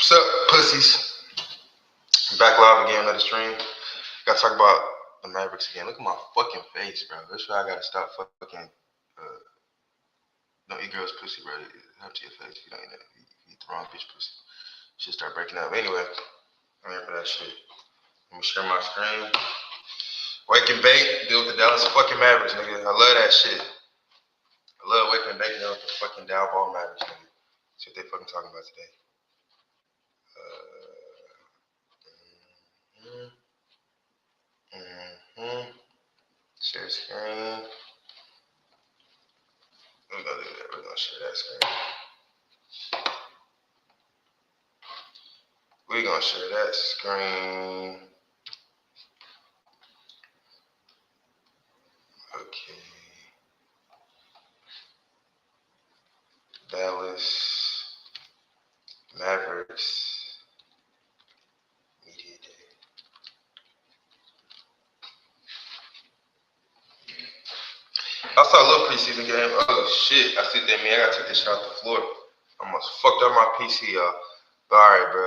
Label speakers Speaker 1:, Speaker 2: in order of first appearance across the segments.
Speaker 1: What's up, pussies? Back live again, another stream. Gotta talk about the Mavericks again. Look at my fucking face, bro. That's why I gotta stop fucking. Don't eat girls' pussy, bro. It hurts your face. You don't eat that. You eat the wrong bitch pussy. Shit start breaking up. Anyway, I'm here for that shit. Let me share my screen. Wake and bake, deal with the Dallas fucking Mavericks, nigga. I love that shit. I love wake and bake, deal with the fucking Dow Ball Mavericks, nigga. See what they fucking talking about today. Share screen. We're gonna do that. We're gonna share that screen. We're gonna share that screen. Okay. Dallas Mavericks Media Day. I saw a little preseason game. Oh shit! I see that, man. I gotta take this shit off the floor. Almost fucked up my PC, y'all. But alright, bro.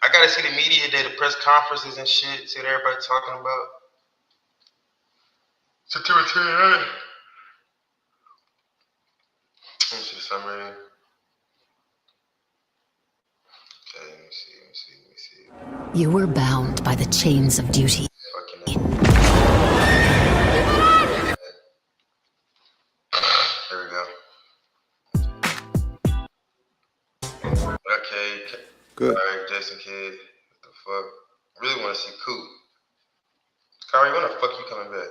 Speaker 1: I gotta see the media day, the press conferences and shit. See what everybody talking about. September 29th. Let me see the summary. Okay, let me see.
Speaker 2: You were bound by the chains of duty.
Speaker 1: There we go. Okay.
Speaker 3: Good.
Speaker 1: Alright, Jason Kidd. What the fuck? I really want to see Coop. Kyrie, when the fuck you coming back?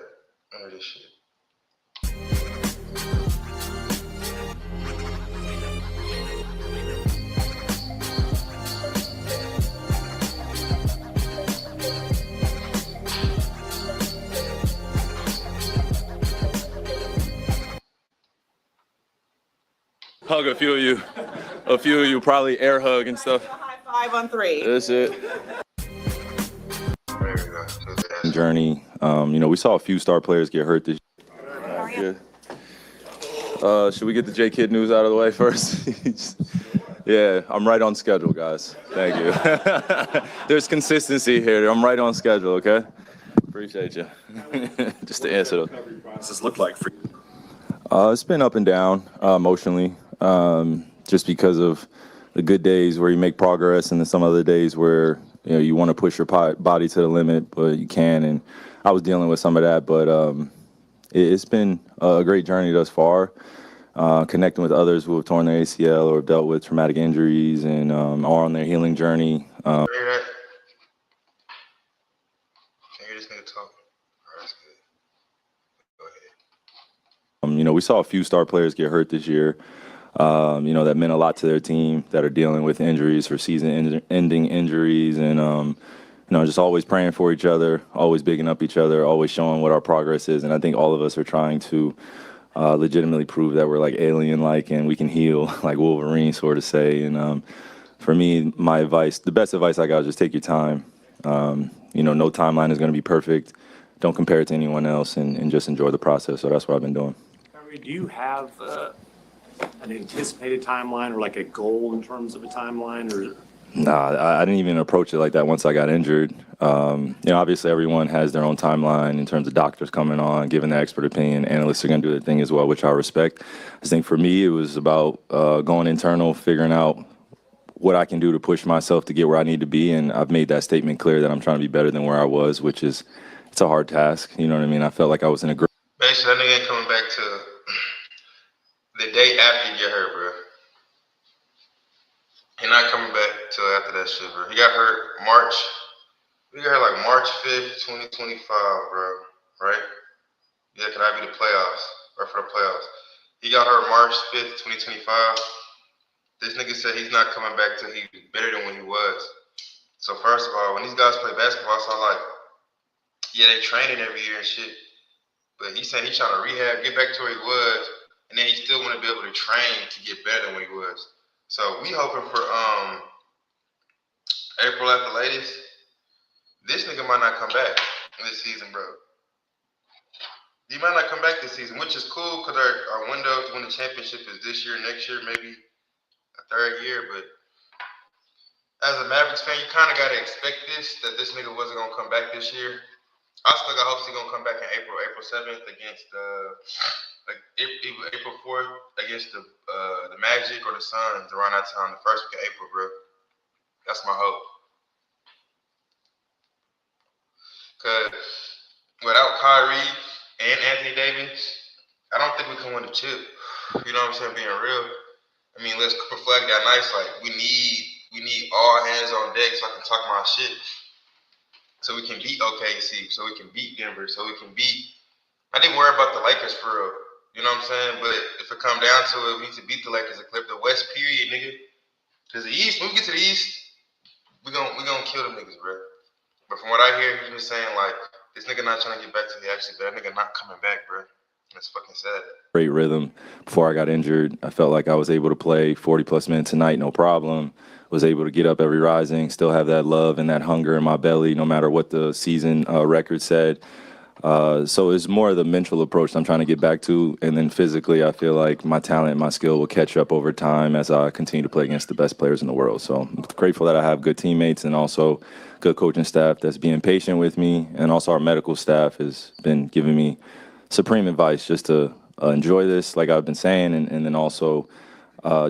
Speaker 1: Under this shit.
Speaker 3: Hug a few of you, probably air hug and stuff.
Speaker 4: High five on three.
Speaker 3: That's it.
Speaker 1: There we go.
Speaker 3: Journey. We saw a few star players get hurt this year. Should we get the J Kidd news out of the way first? Yeah, I'm right on schedule, guys. Thank you. There's consistency here. I'm right on schedule, okay? Appreciate you. Just to answer those.
Speaker 5: What does this look like for you?
Speaker 3: It's been up and down emotionally, just because of the good days where you make progress and then some other days where you want to push your body to the limit, but you can. And I was dealing with some of that, but it's been a great journey thus far, connecting with others who have torn their ACL or have dealt with traumatic injuries and are on their healing journey.
Speaker 1: Can you hear this nigga talk? That's good. Go ahead.
Speaker 3: We saw a few star players get hurt this year. That meant a lot to their team that are dealing with injuries or season-ending injuries, and just always praying for each other, always bigging up each other, always showing what our progress is. And I think all of us are trying to legitimately prove that we're like alien-like and we can heal, like Wolverine, sort of say. And for me, my advice, the best advice I got is just take your time. No timeline is going to be perfect. Don't compare it to anyone else, and just enjoy the process. So that's what I've been doing.
Speaker 5: Do you have an anticipated timeline or like a goal in terms of a timeline? Or
Speaker 3: Nah, I didn't even approach it like that once I got injured. Obviously everyone has their own timeline in terms of doctors coming on, giving their expert opinion. Analysts are going to do their thing as well, which I respect. I think for me, it was about going internal, figuring out what I can do to push myself to get where I need to be. And I've made that statement clear that I'm trying to be better than where I was, which is, it's a hard task. You know what I mean? I felt like I was in a great.
Speaker 1: Basically, that nigga ain't coming back to the day after you get hurt, bro. He not coming back till after that shit, bro. He got hurt March 5th, 2025, bro. Right? Yeah, can I be the playoffs? Or for the playoffs. He got hurt March 5th, 2025. This nigga said he's not coming back till he's better than when he was. So first of all, when these guys play basketball, it's all like, yeah, they training every year and shit. But he said he's trying to rehab, get back to where he was, and then he still want to be able to train to get better than when he was. So we hoping for April at the latest. This nigga might not come back this season, bro. He might not come back this season, which is cool because our window to win the championship is this year, next year, maybe a third year. But as a Mavericks fan, you kind of got to expect that this nigga wasn't going to come back this year. I still got hopes he's going to come back in April 7th against April 4th against the Magic or the Suns around that time, the first week of April, bro. That's my hope. Because without Kyrie and Anthony Davis, I don't think we can win the chip. You know what I'm saying? Being real. I mean, let's flag that nice. Like, we need all hands on deck so I can talk my shit. So we can beat OKC, so we can beat Denver, so we can beat. I didn't worry about the Lakers for real. You know what I'm saying? But if it come down to it, we need to beat the Lakers and clip the West, period, nigga. Because the East, when we get to the East, we gonna kill them niggas, bro. But from what I hear, he was saying, like, this nigga not trying to get back to the action, but that nigga not coming back, bro. That's fucking sad.
Speaker 3: Great rhythm. Before I got injured, I felt like I was able to play 40-plus minutes a night, no problem. Was able to get up every rising, still have that love and that hunger in my belly, no matter what the season record said. So it's more of the mental approach I'm trying to get back to. And then physically, I feel like my talent, my skill will catch up over time as I continue to play against the best players in the world. So I'm grateful that I have good teammates and also good coaching staff that's being patient with me. And also our medical staff has been giving me supreme advice just to enjoy this, like I've been saying, and then also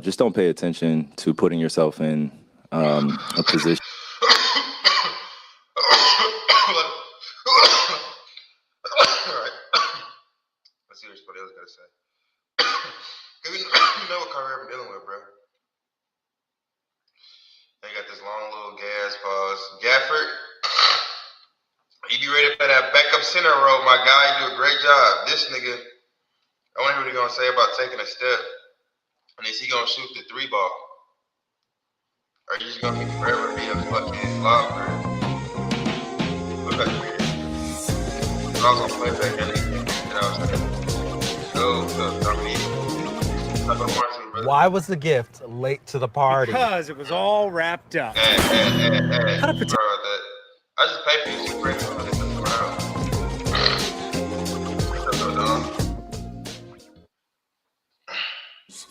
Speaker 3: just don't pay attention to putting yourself in a position.
Speaker 1: Let's see what somebody else got to say. Cause you know what Kyrie been dealing with, bro. They got this long little gas pause. Gafford, you be ready to play that backup center role, my guy. You do a great job. This nigga, I wonder what he's gonna say about taking a step. And is he gonna shoot the 3 ball? Or are you just gonna forever be a fucking lobber? Look at me. I was gonna play back and I was like,
Speaker 4: why was the gift late to the party?
Speaker 5: Because it was all wrapped up.
Speaker 1: Hey, bro, I just pay for you to bring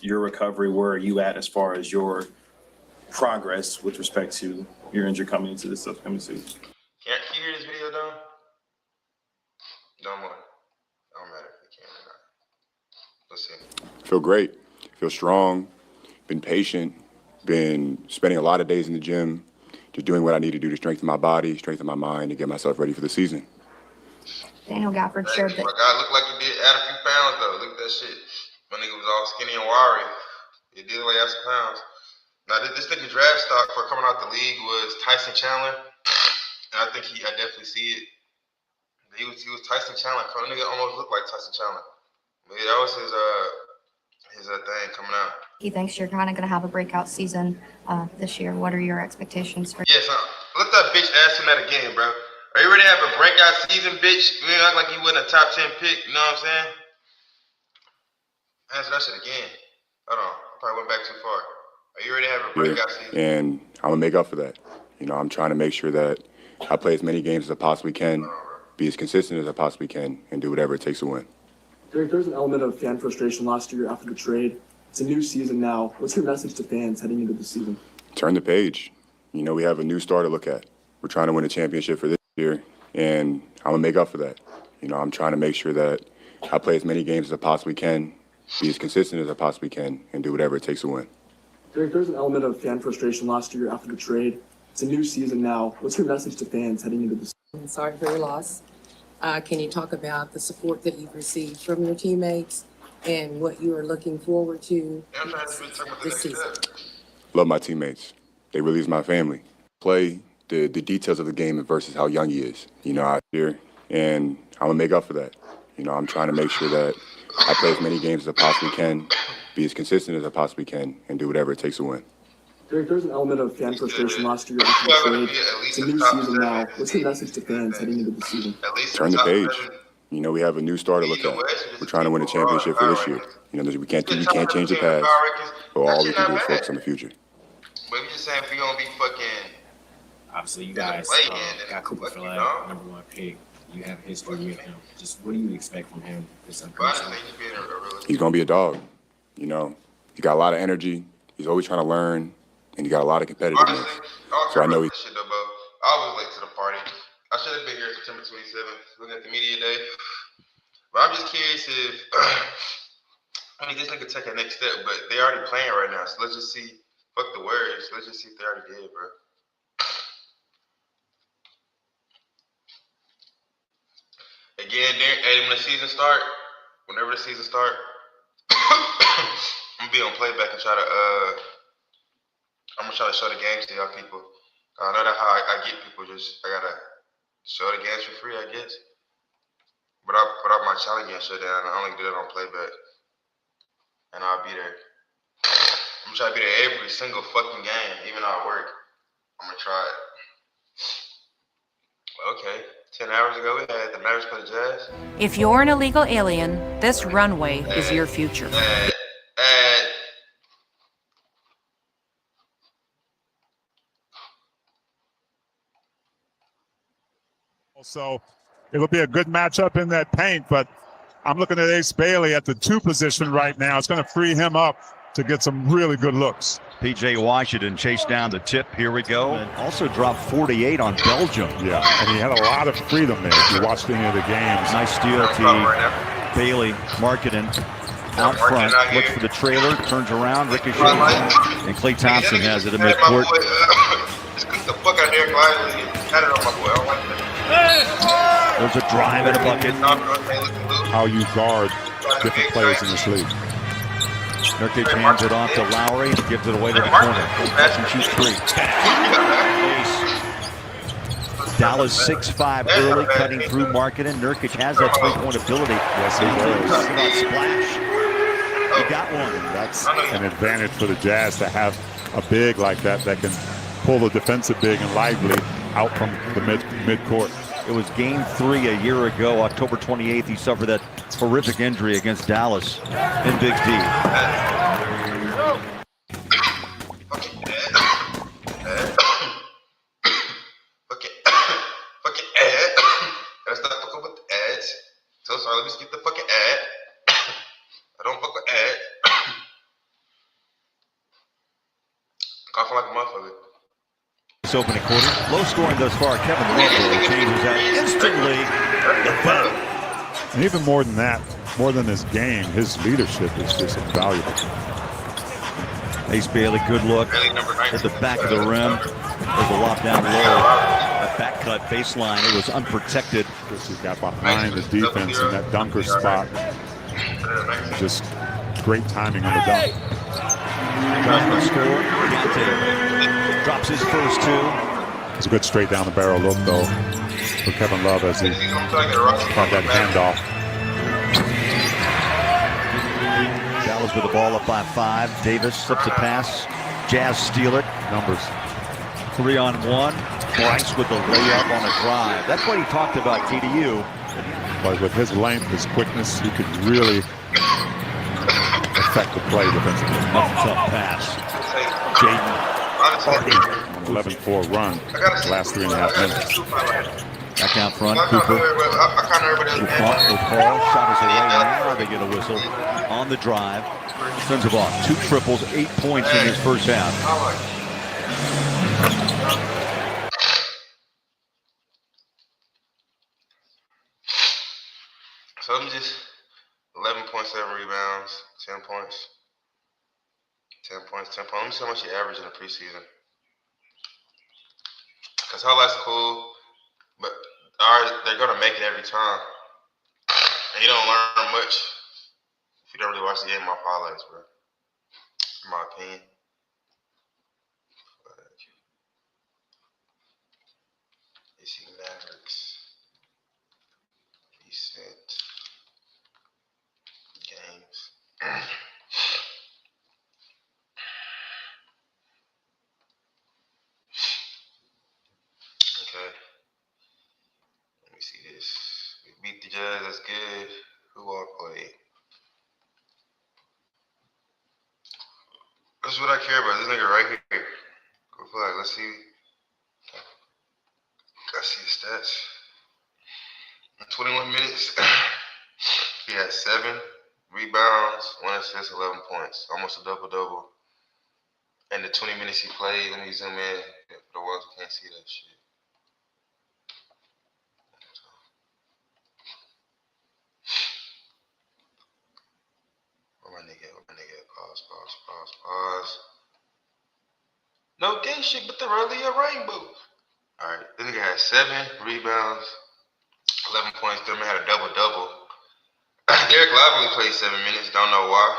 Speaker 6: your recovery, where are you at as far as your progress with respect to your injury coming into this upcoming season?
Speaker 1: Can you hear this video, Don? Don't worry. Don't matter if you can or not. Let's see.
Speaker 7: Feel great. Feel strong. Been patient. Been spending a lot of days in the gym, just doing what I need to do to strengthen my body, strengthen my mind, and get myself ready for the season.
Speaker 8: Daniel Gafford shared that.
Speaker 1: My guy looked like he did add a few pounds, though. Look at that shit. My nigga was all skinny and wiry. He did weigh out some pounds. Now, this nigga draft stock for coming out the league was Tyson Chandler. And I think I definitely see it. He was Tyson Chandler. The nigga almost looked like Tyson Chandler. But yeah, that was his thing coming out.
Speaker 8: He thinks you're kind of going to have a breakout season this year. What are your expectations for?
Speaker 1: Yes, let that bitch ask him that again, bro. Are you ready to have a breakout season, bitch? You act like you wasn't a top 10 pick. You know what I'm saying? Answer that shit again. Hold on. I probably went back too far. Are you ready to have a breakout season?
Speaker 7: And I'm going to make up for that. You know, I'm trying to make sure that I play as many games as I possibly can, be as consistent as I possibly can, and do whatever it takes to win.
Speaker 9: Derek, there's an element of fan frustration last year after the trade. It's a new season now. What's your message to fans heading into the season?
Speaker 7: Turn the page. You know, we have a new star to look at. We're trying to win a championship for this year, and I'm going to make up for that. You know, I'm trying to make sure that I play as many games as I possibly can, be as consistent as I possibly can, and do whatever it takes to win.
Speaker 9: Derek, there's an element of fan frustration last year after the trade. It's a new season now. What's your message to fans heading into the season?
Speaker 10: Sorry for your loss. Can you talk about the support that you've received from your teammates and what you are looking forward to this season?
Speaker 7: Love my teammates. They really is my family. Play the details of the game versus how young he is, you know, out here. And I'm going to make up for that. You know, I'm trying to make sure that I play as many games as I possibly can, be as consistent as I possibly can, and do whatever it takes to win.
Speaker 9: Derek, there's an element of fan frustration last year after the trade. It's a new season now. What's your message to fans heading into the season?
Speaker 7: Turn the page. You know, we have a new star to look at. We're trying to win a championship for this year. You know, we can't change the past, but all we can do is focus on the future.
Speaker 1: But we just saying if we gonna be fucking.
Speaker 5: Obviously, you guys got Cooper for like #1 pick. You have history with him. Just what do you expect from him this upcoming season?
Speaker 7: He's gonna be a dog. You know, he got a lot of energy. He's always trying to learn, and he got a lot of competitiveness.
Speaker 1: Honestly, I don't
Speaker 7: So
Speaker 1: care
Speaker 7: I know
Speaker 1: about
Speaker 7: he's
Speaker 1: this shit though, bro. I was late to the party. I should have been here September 27th, looking at the media day. But I'm just curious if this nigga take a next step. But they already playing right now, so let's just see. Fuck the words. Let's just see if they already did, bro. Again, hey, when the season start, whenever the season start, I'm gonna be on playback and I'm gonna try to show the games to y'all people. I know that how I get people. I gotta show the games for free, I guess. But I put up my challenge game shutdown. I only do that on playback, and I'll be there. I'm gonna try to be there every single fucking game, even though I work. I'm gonna try it. Okay, 10 hours ago we had the Mavs play the Jazz.
Speaker 11: If you're an illegal alien, this runway is your future.
Speaker 12: So it'll be a good matchup in that paint, but I'm looking at Ace Bailey at the 2 position right now. It's going to free him up to get some really good looks.
Speaker 13: P.J. Washington chased down the tip. Here we go. And also dropped 48 on Belgium.
Speaker 12: Yeah, and he had a lot of freedom there. If you watched any of the games.
Speaker 13: Nice steal to Bailey. Marketing out front. Looks for the trailer. Turns around. Ricochets. And Klay Thompson has it in midcourt.
Speaker 1: Get the fuck out of here, Clyde. Had it on my boy. I don't like that.
Speaker 13: There's a drive and a bucket.
Speaker 12: How you guard different players in this league.
Speaker 13: Nurkic hands it off to Lowry and gives it away to the corner. Catch and shoot 3. Dallas 6'5" early, cutting through Marketing. Nurkic has that 3-point ability.
Speaker 12: Yes, he does.
Speaker 13: Splash. He got one.
Speaker 12: That's an advantage for the Jazz to have a big like that can pull the defensive big and Lively out from the mid-court.
Speaker 13: It was game 3 a year ago, October 28th. He suffered that horrific injury against Dallas in Big D.
Speaker 1: Gotta stop fucking with the ads. So sorry, let me skip the fucking ad. I don't fuck with ads. Coughing like a motherfucker.
Speaker 13: This opening quarter, low scoring thus far. Kevin Love changes out instantly.
Speaker 12: And even more than that, more than his game, his leadership is just invaluable.
Speaker 13: Ace Bailey, good look at the back of the rim. There's a lob down low. A back cut baseline. It was unprotected.
Speaker 12: He got behind the defense in that dunker spot. Just great timing on the dunk.
Speaker 13: Drops his first 2.
Speaker 12: It's a good straight down the barrel look though for Kevin Love as he caught that handoff.
Speaker 13: Dallas with the ball up by 5. Davis slips a pass. Jazz steal it.
Speaker 12: Numbers.
Speaker 13: 3-on-1. Bryce with the layup on a drive. That's what he talked about, KDU.
Speaker 12: But with his length, his quickness, he could really affect the play defensively.
Speaker 13: That's a tough pass.
Speaker 12: Jaden Harden, 11-4 run, last 3.5 minutes.
Speaker 13: Back out front, Cooper. Call, shot is away. Now they get a whistle on the drive. Sends the ball. 2 triples, 8 points in his first half.
Speaker 1: So let me just 11.7 rebounds, 10 points. 10 points, 10 points. Let me see how much you average in the preseason. Because highlights cool, but they're going to make it every time. And you don't learn much if you don't really watch the game off highlights, bro. In my opinion. AC Mavericks. Recent games. Okay. Let me see this. We beat the Jazz. That's good. Who all played? That's what I care about. This nigga right here. Go flag. Let's see. Let's see his stats. In 21 minutes, he had 7 rebounds, 1 assist, 11 points. Almost a double-double. And the 20 minutes he played, let me zoom in for the ones who can't see that shit. Where my nigga? Pause. No gay shit, but the really a rainbow. Alright, this nigga had 7 rebounds, 11 points. Thurman had a double-double. Derek Lively played 7 minutes, don't know why.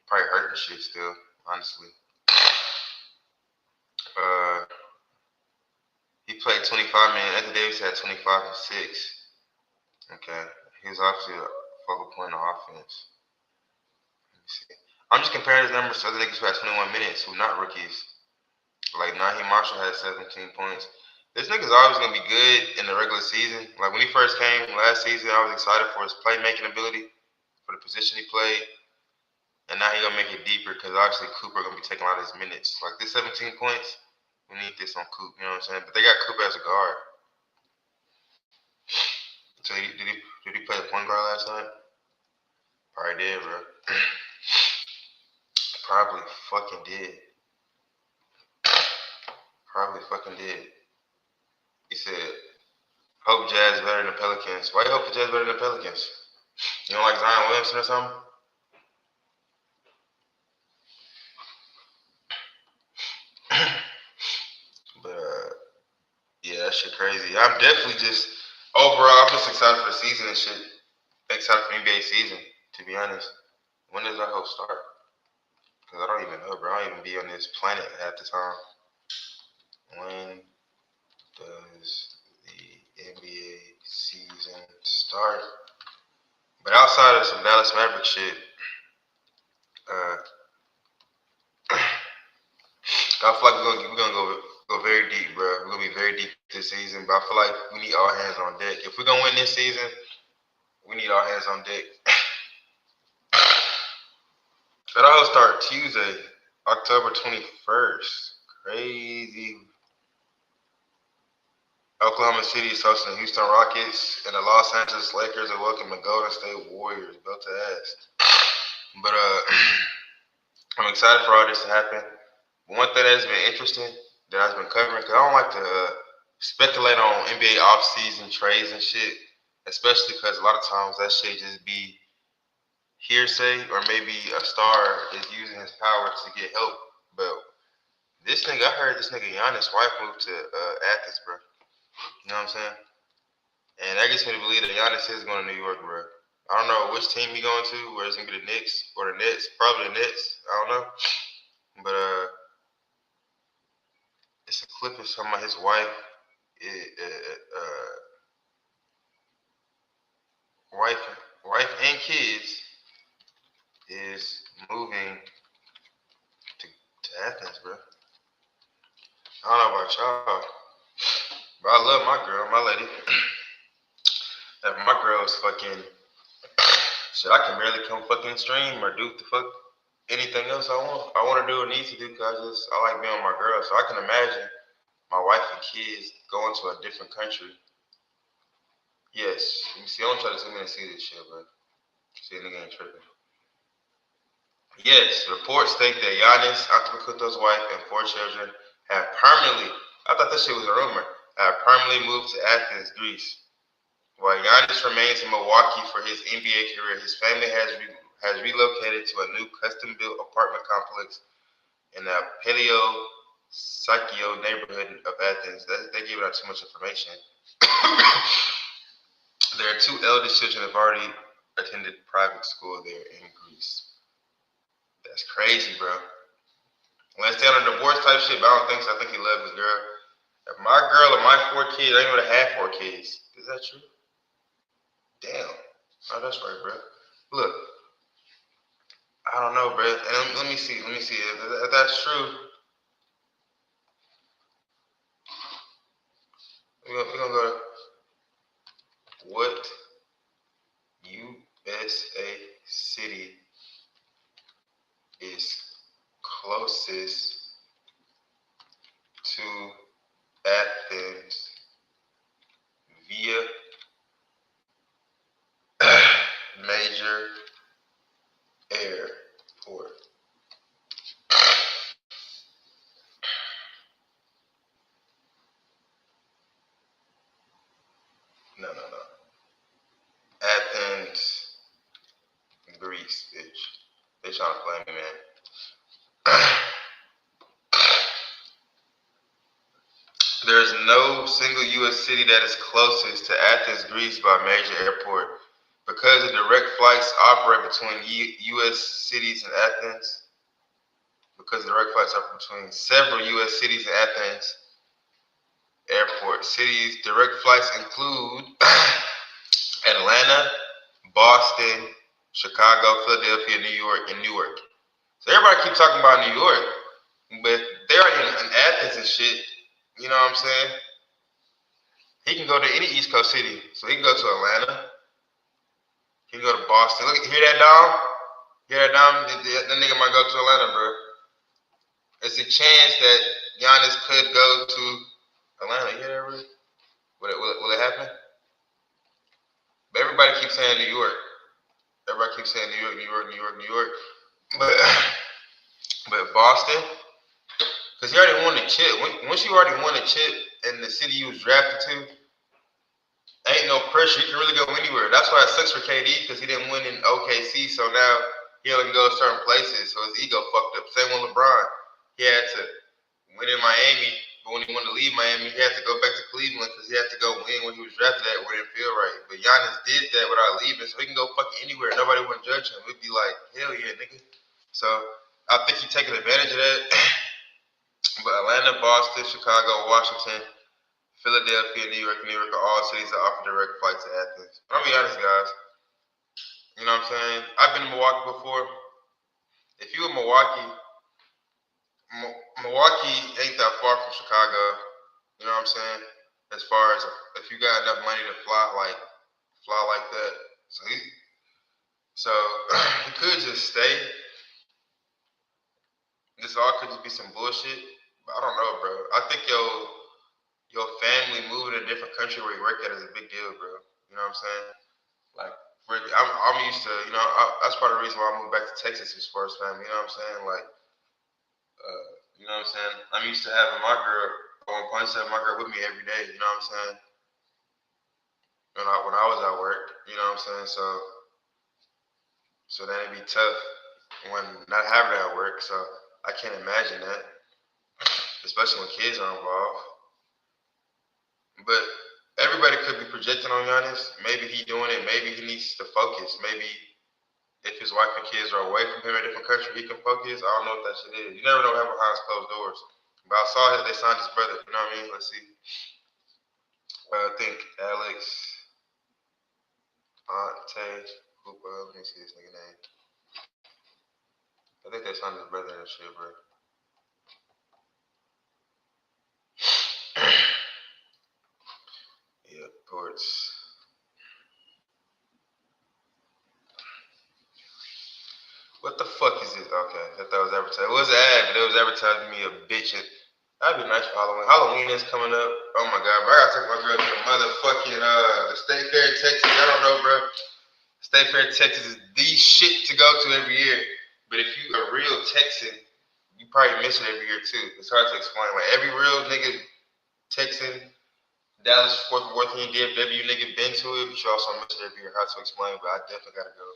Speaker 1: Probably hurt the shit still, honestly. He played 25 minutes. Anthony Davis had 25 and 6. Okay. He was obviously a focal point on offense. Let me see. I'm just comparing his numbers to other niggas who had 21 minutes who not rookies. Like Naheem Marshall had 17 points. This nigga's always going to be good in the regular season. Like when he first came last season, I was excited for his playmaking ability, for the position he played. And now he's going to make it deeper because obviously Cooper going to be taking a lot of his minutes. Like this 17 points, we need this on Coop, you know what I'm saying? But they got Cooper as a guard. So did he play the point guard last night? Probably did, bro. Probably fucking did. He said, hope Jazz better than the Pelicans. Why you hope the Jazz better than the Pelicans? You don't like Zion Williamson or something? But yeah, that shit crazy. I'm definitely just overall, I'm just excited for the season and shit. Excited for NBA season, to be honest. When does that whole start? Because I don't even know, bro. I don't even be on this planet at the time. When does the NBA season start? But outside of some Dallas Maverick shit, I feel like we're gonna go very deep, bro. We're gonna be very deep this season, but I feel like we need all hands on deck. If we're gonna win this season, we need all hands on deck. That'll start Tuesday, October 21st. Crazy. Oklahoma City is hosting the Houston Rockets, and the Los Angeles Lakers are welcoming Golden State Warriors. Built to ass. But I'm excited for all this to happen. One thing that's been interesting that I've been covering, because I don't like to speculate on NBA offseason trades and shit, especially because a lot of times that shit just be hearsay, or maybe a star is using his power to get help. But this nigga, I heard this nigga Giannis' wife moved to Athens, bro. You know what I'm saying? And that gets me to believe that Giannis is going to New York, bro. I don't know which team he going to, whether it's going to be the Knicks or the Nets. Probably the Nets. I don't know. But it's a clip of something about his wife. Wife and kids is moving to Athens, bro. I don't know about y'all, but I love my girl, my lady. If my girl is fucking shit, I can barely come fucking stream or do the fuck anything else I want. I want to do or need to do because I like being with my girl. So I can imagine my wife and kids going to a different country. Yes, you see, I don't try to zoom in and see this shit, but see, nigga ain't tripping. Yes, reports state that Giannis Antetokounmpo's wife and 4 children have permanently, I thought that shit was a rumor, have permanently moved to Athens, Greece. While Giannis remains in Milwaukee for his NBA career, his family has relocated to a new custom-built apartment complex in the Paleo-Psychio neighborhood of Athens. They gave out too much information. Their 2 eldest children have already attended private school there in Greece. That's crazy, bro. Let's stay on a divorce type shit, but I don't think so. I think he loved his girl. If my girl or my 4 kids, I ain't gonna have 4 kids. Is that true? Damn. Oh, that's right, bro. Look, I don't know, bro. And let me see. If that's true, we're gonna go to what USA city is closest to Athens via major airport. trying to play me, man. There's no single U.S. city that is closest to Athens, Greece by major airport. Because the direct flights operate between U.S. cities and Athens, because the direct flights operate between several U.S. cities and Athens airport. Cities' direct flights include Atlanta, Boston, Chicago, Philadelphia, New York, and Newark. So everybody keeps talking about New York, but they're already in Athens and shit. You know what I'm saying? He can go to any East Coast city. So he can go to Atlanta. He can go to Boston. Look, hear that, Dom? Hear that, Dom? That nigga might go to Atlanta, bro. It's a chance that Giannis could go to Atlanta. You hear that, bro? Will it happen? But everybody keeps saying New York. Everybody keeps saying New York, New York, New York, New York. But Boston, because he already won the chip. Once you already won the chip in the city you was drafted to, ain't no pressure. You can really go anywhere. That's why it sucks for KD, because he didn't win in OKC, so now he only can go certain places. So his ego fucked up. Same with LeBron. He had to win in Miami, but when he wanted to leave Miami, he had to go back to Cleveland because he had to go win when he was drafted at where it didn't feel right. But Giannis did that without leaving, so he can go fucking anywhere. Nobody would judge him. We'd be like, hell yeah, nigga. So I think he's taking advantage of that. But Atlanta, Boston, Chicago, Washington, Philadelphia, New York are all cities that offer direct flights to Athens. But I'll be honest, guys. You know what I'm saying? I've been to Milwaukee before. If you in Milwaukee ain't that far from Chicago. You know what I'm saying? As far as if you got enough money to fly like that. So he could just stay. This all could just be some bullshit. But I don't know, bro. I think your family moving to a different country where you work at is a big deal, bro. You know what I'm saying? Like, I'm used to, you know, that's part of the reason why I moved back to Texas as far as family. You know what I'm saying? Like, you know what I'm saying? I'm used to having my girl, having my girl with me every day. You know what I'm saying? When I was at work, you know what I'm saying? So that'd be tough when not having that at work. So I can't imagine that, especially when kids are involved. But everybody could be projecting on Giannis. Maybe he doing it. Maybe he needs to focus. Maybe if his wife and kids are away from him in a different country, he can focus. I don't know what that shit is. You never know what happens behind closed doors. But I saw that they signed his brother. You know what I mean? Let's see. I think Alex Hooper. Let me see this nigga name. I think they signed his brother and shit, bro. Yeah, reports. What the fuck is it? Okay, I thought it was advertised. It was an ad, but it was advertising me a bitch. That'd be nice for Halloween. Halloween is coming up. Oh my god, bro. I gotta take my girl to the motherfucking the State Fair in Texas. I don't know, bro. State Fair in Texas is the shit to go to every year. But if you a real Texan, you probably miss it every year too. It's hard to explain. Like every real nigga Texan, Dallas, Fort Worth, and DFW nigga been to it, but you also miss it every year. Hard to explain, but I definitely gotta go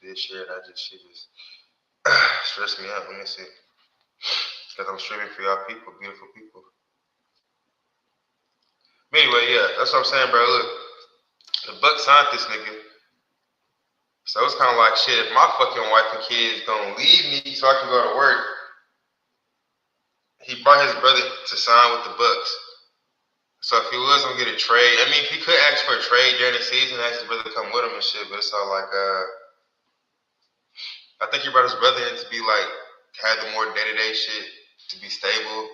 Speaker 1: this year. And shit just stress me out. Let me see. Because I'm streaming for y'all people, beautiful people. But anyway, yeah, that's what I'm saying, bro. Look, the Bucks signed this nigga. So it's kind of like, shit, if my fucking wife and kids gonna leave me so I can go to work, he brought his brother to sign with the Bucks. So if he was gonna get a trade, I mean, if he could ask for a trade during the season, ask his brother to come with him and shit, but it's all like, I think he brought his brother in to be like, have the more day-to-day shit, to be stable,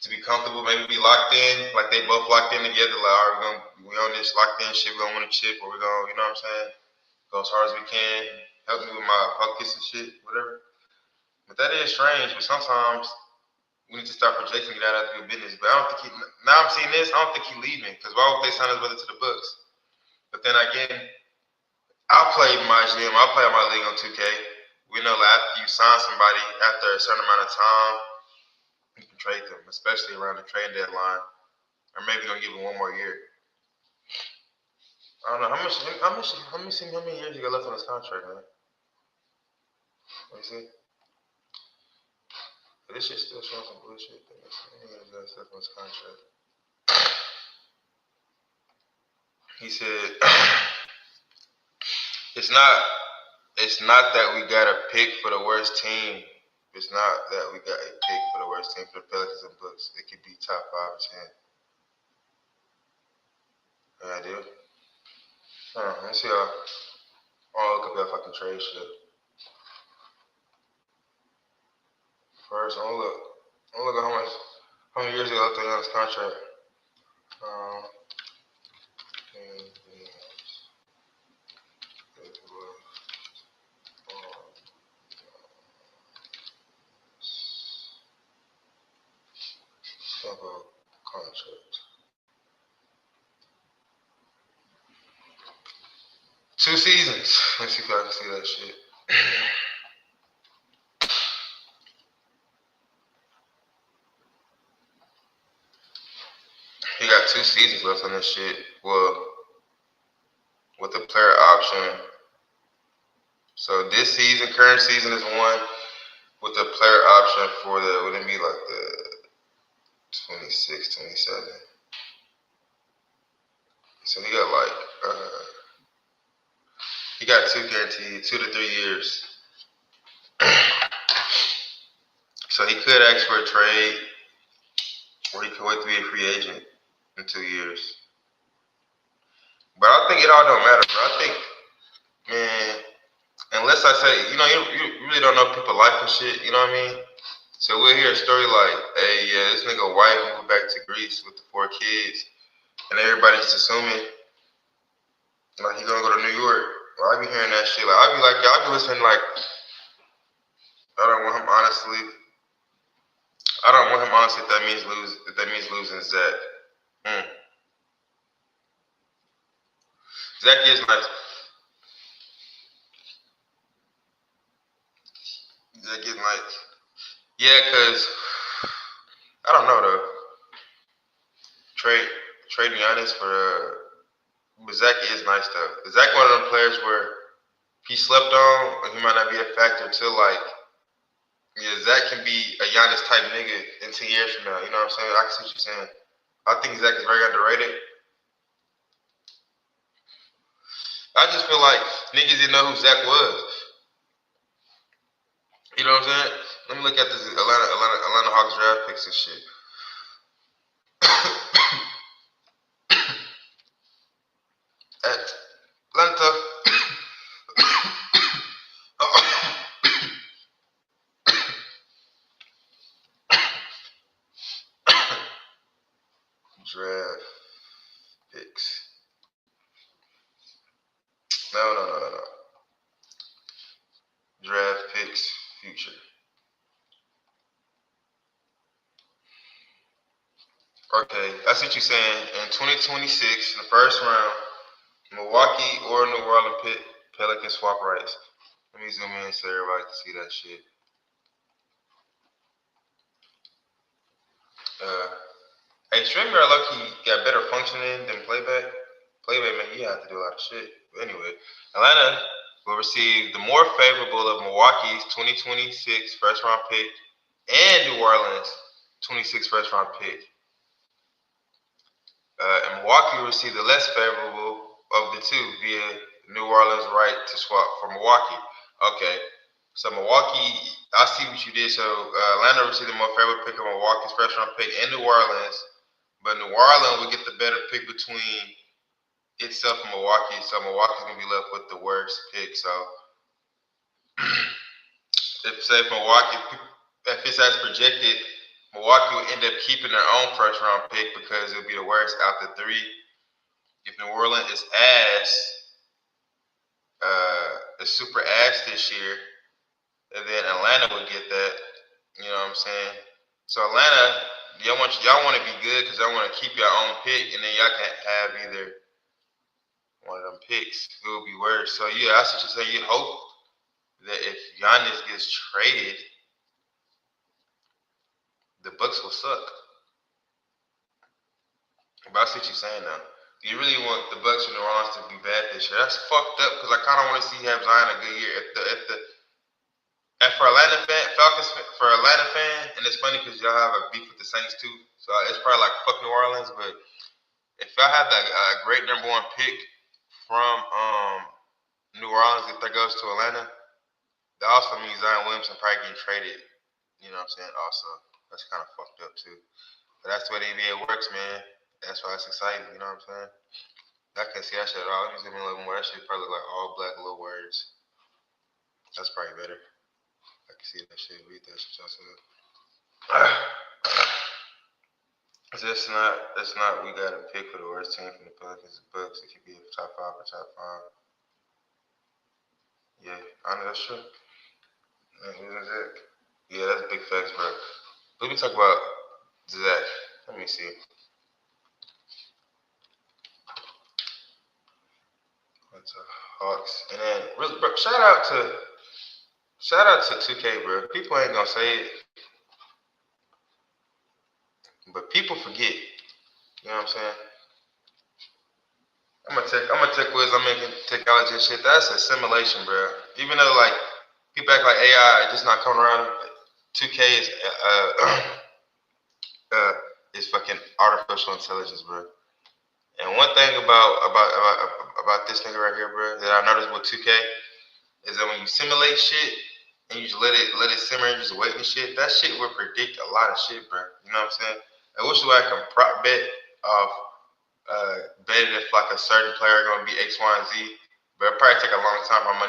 Speaker 1: to be comfortable, maybe be locked in, like they both locked in together, like, all right, we on this locked in shit, we gonna win a chip, or we gonna, you know what I'm saying, go as hard as we can, help me with my focus and shit, whatever. But that is strange, but sometimes we need to start projecting it out of your business. But I don't think now I'm seeing this, I don't think he's leaving, because why would they sign his brother to the Bucks? But then again, I'll play my gym, I'll play my league on 2K. We know that after you sign somebody, after a certain amount of time, you can trade them, especially around the trade deadline. Or maybe you're gonna give him one more year. I don't know how many years he got left on his contract, man. Let me see. This shit still showing some bullshit. That's his contract. He said, it's not that we got a pick for the worst team. It's not that we got a pick for the worst team for the Pelicans and Bucks. It could be top 5 or 10. Yeah, I do. Let's see. Look up that fucking trade shit. First, I'll look at how many years he left on his contract. Contract. 2 seasons. Let's see if I can see that shit. He got 2 seasons left on this shit. Well, with the player option. So this season, current season is 1 with the player option for the, would it be like the 26, 27? So he got like, he got 2 guaranteed, 2 to 3 years. So he could ask for a trade, or he could wait to be a free agent in 2 years. But I think it all don't matter, bro. I think, man, unless I say, you really don't know people's life and shit, you know what I mean? So we'll hear a story like, hey, yeah, this nigga wife moved back to Greece with the 4 kids, and everybody's assuming, like, he gonna go to New York. Well, I be hearing that shit. Like, I be listening, like, I don't want him honestly if that means losing Zach. Zach is nice. Zach is nice. Yeah, cause I don't know though. Trade Giannis for but Zach is nice though. Zach one of them players where he slept on, and he might not be a factor till like, yeah, Zach can be a Giannis type nigga in 10 years from now. You know what I'm saying? I can see what you're saying. I think Zach is very underrated. I just feel like niggas didn't know who Zach was. You know what I'm saying? Let me look at this Atlanta Hawks draft picks and shit. Atlanta. Draft picks. No. Draft picks future. Okay, I see what you're saying. In 2026, in the first round, Milwaukee or New Orleans Pelicans swap rights. Let me zoom in so everybody can see that shit. Hey, StreamYard lucky got better functioning than Playback. Playback, man, you have to do a lot of shit. But anyway, Atlanta will receive the more favorable of Milwaukee's 2026 first round pick and New Orleans 26 first round pick. And Milwaukee will receive the less favorable of the two via New Orleans' right to swap for Milwaukee. Okay, so Milwaukee, I see what you did. So Atlanta received the more favorable pick of Milwaukee's first round pick and New Orleans, but New Orleans will get the better pick between itself and Milwaukee. So Milwaukee's gonna be left with the worst pick. So if it's as projected, Milwaukee will end up keeping their own first round pick because it'll be the worst out the 3. If New Orleans is super ass this year, and then Atlanta would get that. You know what I'm saying? So Atlanta, y'all want to be good because y'all want to keep your own pick, and then y'all can have either one of them picks. It would be worse. So yeah, that's what you're saying. You hope that if Giannis gets traded, the Bucks will suck. But I see what you're saying now. You really want the Bucks and New Orleans to be bad this year. That's fucked up because I kind of want to see have Zion a good year. And for Atlanta fan, Falcons for Atlanta fan, and it's funny because y'all have a beef with the Saints too. So it's probably like fuck New Orleans, but if y'all have that great number 1 pick from New Orleans, if that goes to Atlanta, that also means Zion Williamson probably getting traded. You know what I'm saying? Also, that's kind of fucked up too. But that's the way the NBA works, man. That's why it's exciting. You know what I'm saying? I can't see that shit at all. Let me zoom in a little more. That shit probably look like all black little words. That's probably better. I can see that shit. Read that shit y'all said. It's not we got to pick for the worst team from the Pelicans and Bucks. It could be a top 5 or top 5. Yeah, I know that's true. Yeah, that's big facts, bro. Let me talk about Zach. Let me see. That's Hawks. And then, bro, shout out to 2K, bro. People ain't gonna say it, but people forget. You know what I'm saying? I'm a tech whiz. I'm making technology and shit. That's a simulation, bro. Even though like people act like AI just not coming around. 2K is fucking artificial intelligence, bro. And one thing about this nigga right here, bro, that I noticed with 2K is that when you simulate shit and you just let it simmer and just wait and shit, that shit will predict a lot of shit, bro. You know what I'm saying? I wish I can prop bet off betting if like a certain player gonna be X, Y, and Z, but it probably take a long time for my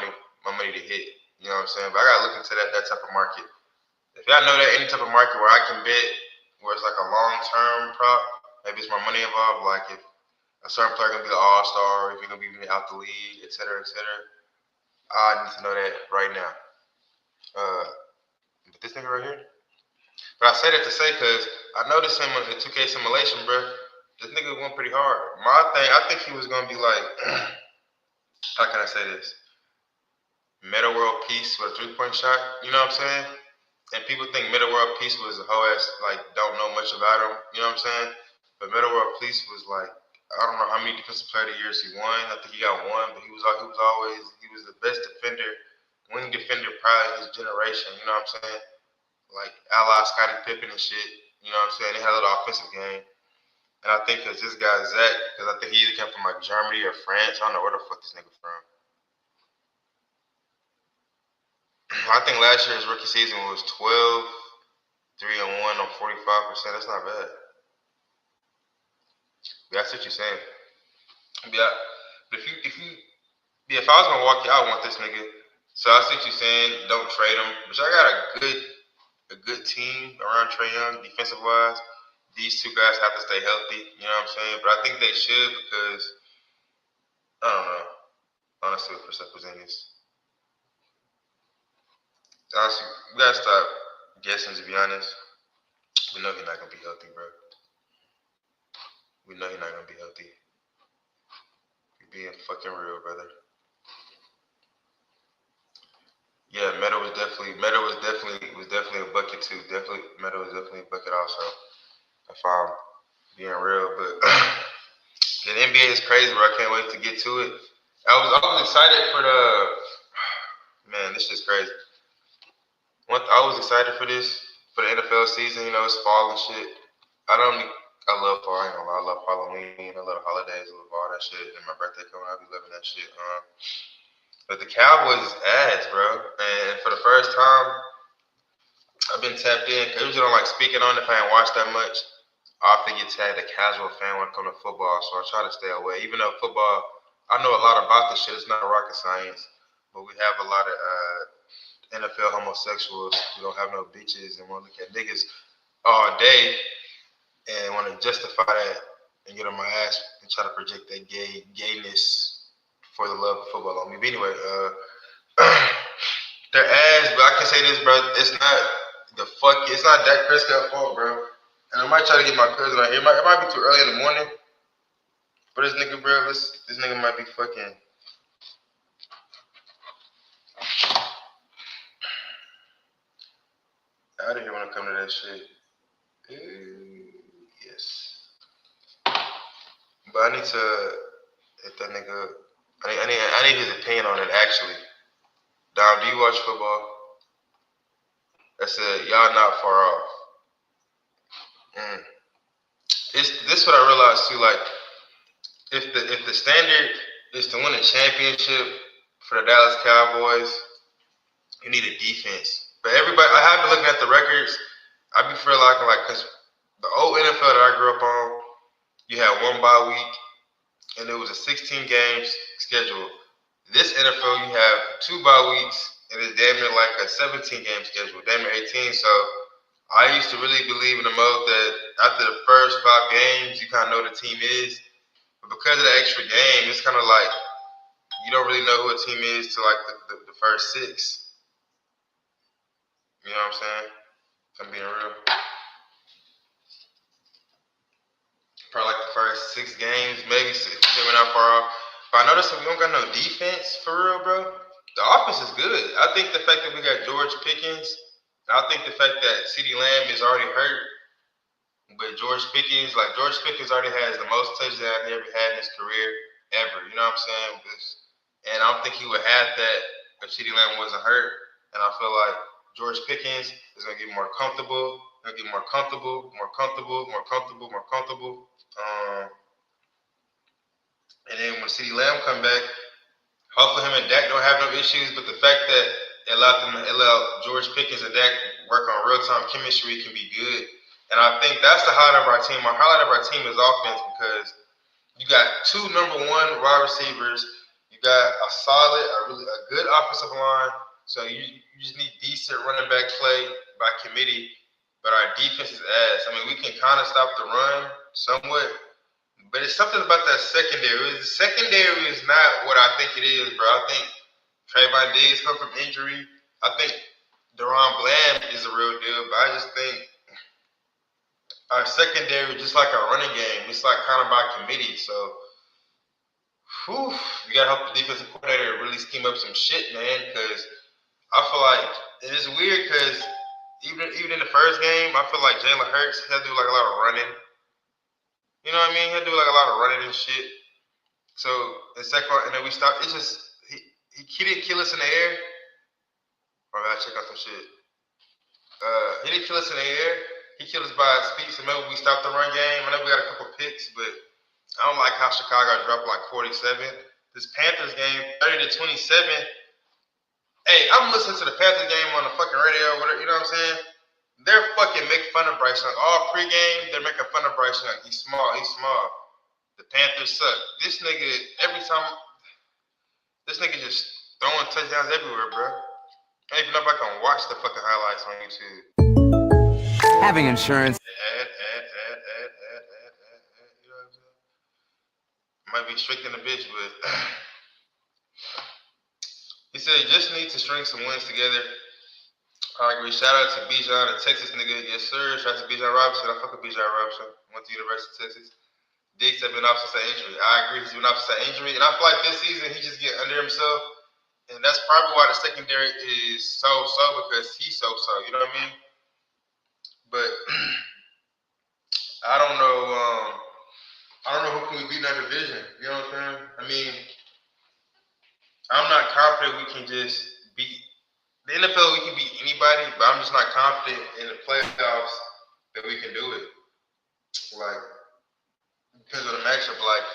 Speaker 1: money to hit. You know what I'm saying? But I gotta look into that type of market. If y'all know that any type of market where I can bet where it's like a long term prop, maybe it's more money involved, like if a certain player gonna be the all-star, if you're gonna be out the league, et cetera, I need to know that right now. But this nigga right here. But I say that to say because I noticed him in the 2K simulation, bro. This nigga went pretty hard. I think he was gonna be like, how can I say this? Meta World Peace with a 3-point shot. You know what I'm saying? And people think Meta World Peace was a whole ass like don't know much about him. You know what I'm saying? But Meta World Peace was like I don't know how many defensive player of the years he won. I think he got 1, but he was the best defender, winning defender probably in his generation. You know what I'm saying? Like ally Scottie Pippen and shit. You know what I'm saying? They had a little offensive game. And I think because this guy Zach, because I think he either came from like Germany or France. I don't know where the fuck this nigga from. I think last year's rookie season was 12, 3-1 on 45%. That's not bad. Yeah, that's what you're saying. Yeah, but if I was gonna walk you out, I want this nigga. So I see what you're saying. Don't trade him. But I got a good team around Trae Young, defensive wise. These 2 guys have to stay healthy. You know what I'm saying? But I think they should because I don't know. Honestly, with Porzingis. Honestly, we gotta stop guessing. To be honest, we know he's not gonna be healthy, bro. We know he's not gonna be healthy. You're being fucking real, brother. Yeah, Meta was definitely a bucket too. Meta was definitely a bucket also. If I'm being real, but the NBA is crazy, bro. I can't wait to get to it. I was excited for man. This is crazy. I was excited for the NFL season. You know, it's fall and shit. I love fall. I ain't gonna lie. I love Halloween. I love the holidays. I love all that shit. And my birthday coming, I'll be loving that shit. But the Cowboys is ass, bro. And for the first time, I've been tapped in. I usually don't like speaking on it if I ain't watched that much. I often get tagged a casual fan when it comes to football, so I try to stay away. Even though football, I know a lot about this shit. It's not rocket science, but we have a lot of NFL homosexuals who don't have no bitches and want to look at niggas all day and want to justify that and get on my ass and try to project that gayness for the love of football on me. But anyway, their ass, but I can say this, bro. It's not Dak Prescott's fault, bro. And I might try to get my cousin out here. It might be too early in the morning. But this nigga, bro, this nigga might be fucking. Out of here when it comes to that shit. Yes. But I need to hit that nigga. I need his opinion on it, actually. Dom, do you watch football? that said, y'all not far off. This what I realized too, like, if the standard is to win a championship for the Dallas Cowboys, you need a defense. But everybody, I have been looking at the records. I be feeling like, because the old NFL that I grew up on, you had one bye week, and it was a 16-game schedule. This NFL, you have 2 bye weeks, and it's damn near like a 17-game schedule, damn near 18. So I used to really believe in the mode that after the first 5 games, you kind of know the team is. But because of the extra game, it's kind of like you don't really know who a team is till like the first 6. You know what I'm saying? If I'm being real. Probably like the first 6 games, maybe 6, we're not far off. But I noticed that we don't got no defense for real, bro. The offense is good. I think the fact that we got George Pickens, I think the fact that CeeDee Lamb is already hurt, but George Pickens already has the most touchdowns he ever had in his career ever. You know what I'm saying? And I don't think he would have that if CeeDee Lamb wasn't hurt. And I feel like George Pickens is gonna get more comfortable. And then when CeeDee Lamb come back, hopefully him and Dak don't have no issues. But the fact that it allowed George Pickens and Dak work on real-time chemistry can be good. And I think that's the highlight of our team. Our highlight of our team is offense because you got 2 number 1 wide receivers. You got a good offensive line. So you just need decent running back play by committee. But our defense is ass. I mean, we can kind of stop the run somewhat, but it's something about that secondary. The secondary is not what I think it is, bro. I think Trayvon Diggs come from injury. I think Deron Bland is a real deal, but I just think our secondary is just like our running game. It's like kind of by committee. So, you got to help the defensive coordinator really scheme up some shit, man, because I feel like it is weird because even in the first game, I feel like Jalen Hurts had to do like a lot of running. You know what I mean? He had to do like a lot of running and shit. So the second one, and then we stopped. It's just he didn't kill us in the air. I gotta check out some shit. He didn't kill us in the air. He killed us by his feet. So maybe we stopped the run game. I know we got a couple picks, but I don't like how Chicago dropped like 47. This Panthers game, 30-27. Hey, I'm listening to the Panthers game on the fucking radio, whatever, you know what I'm saying? They're fucking making fun of Bryce Young. All pregame, they're making fun of Bryce Young. He's small. The Panthers suck. This nigga just throwing touchdowns everywhere, bro. I don't even know if I can watch the fucking highlights on YouTube.
Speaker 14: Having insurance.
Speaker 1: You know what I'm saying? Might be strict in the bitch, but he said he just needs to string some wins together. I agree. Shout out to Bijan, a Texas nigga. Yes, sir. Shout out to Bijan Robinson. I fuck with Bijan Robinson. Went to University of Texas. Diggs have been off since that injury. I agree. He's been off since that injury. And I feel like this season he just get under himself. And that's probably why the secondary is so because he's so. You know what I mean? But I don't know. I don't know who can we beat in that division. You know what I'm saying? I mean, I'm not confident we can just beat the NFL. We can beat anybody, but I'm just not confident in the playoffs that we can do it. Like, because of the matchup. Like,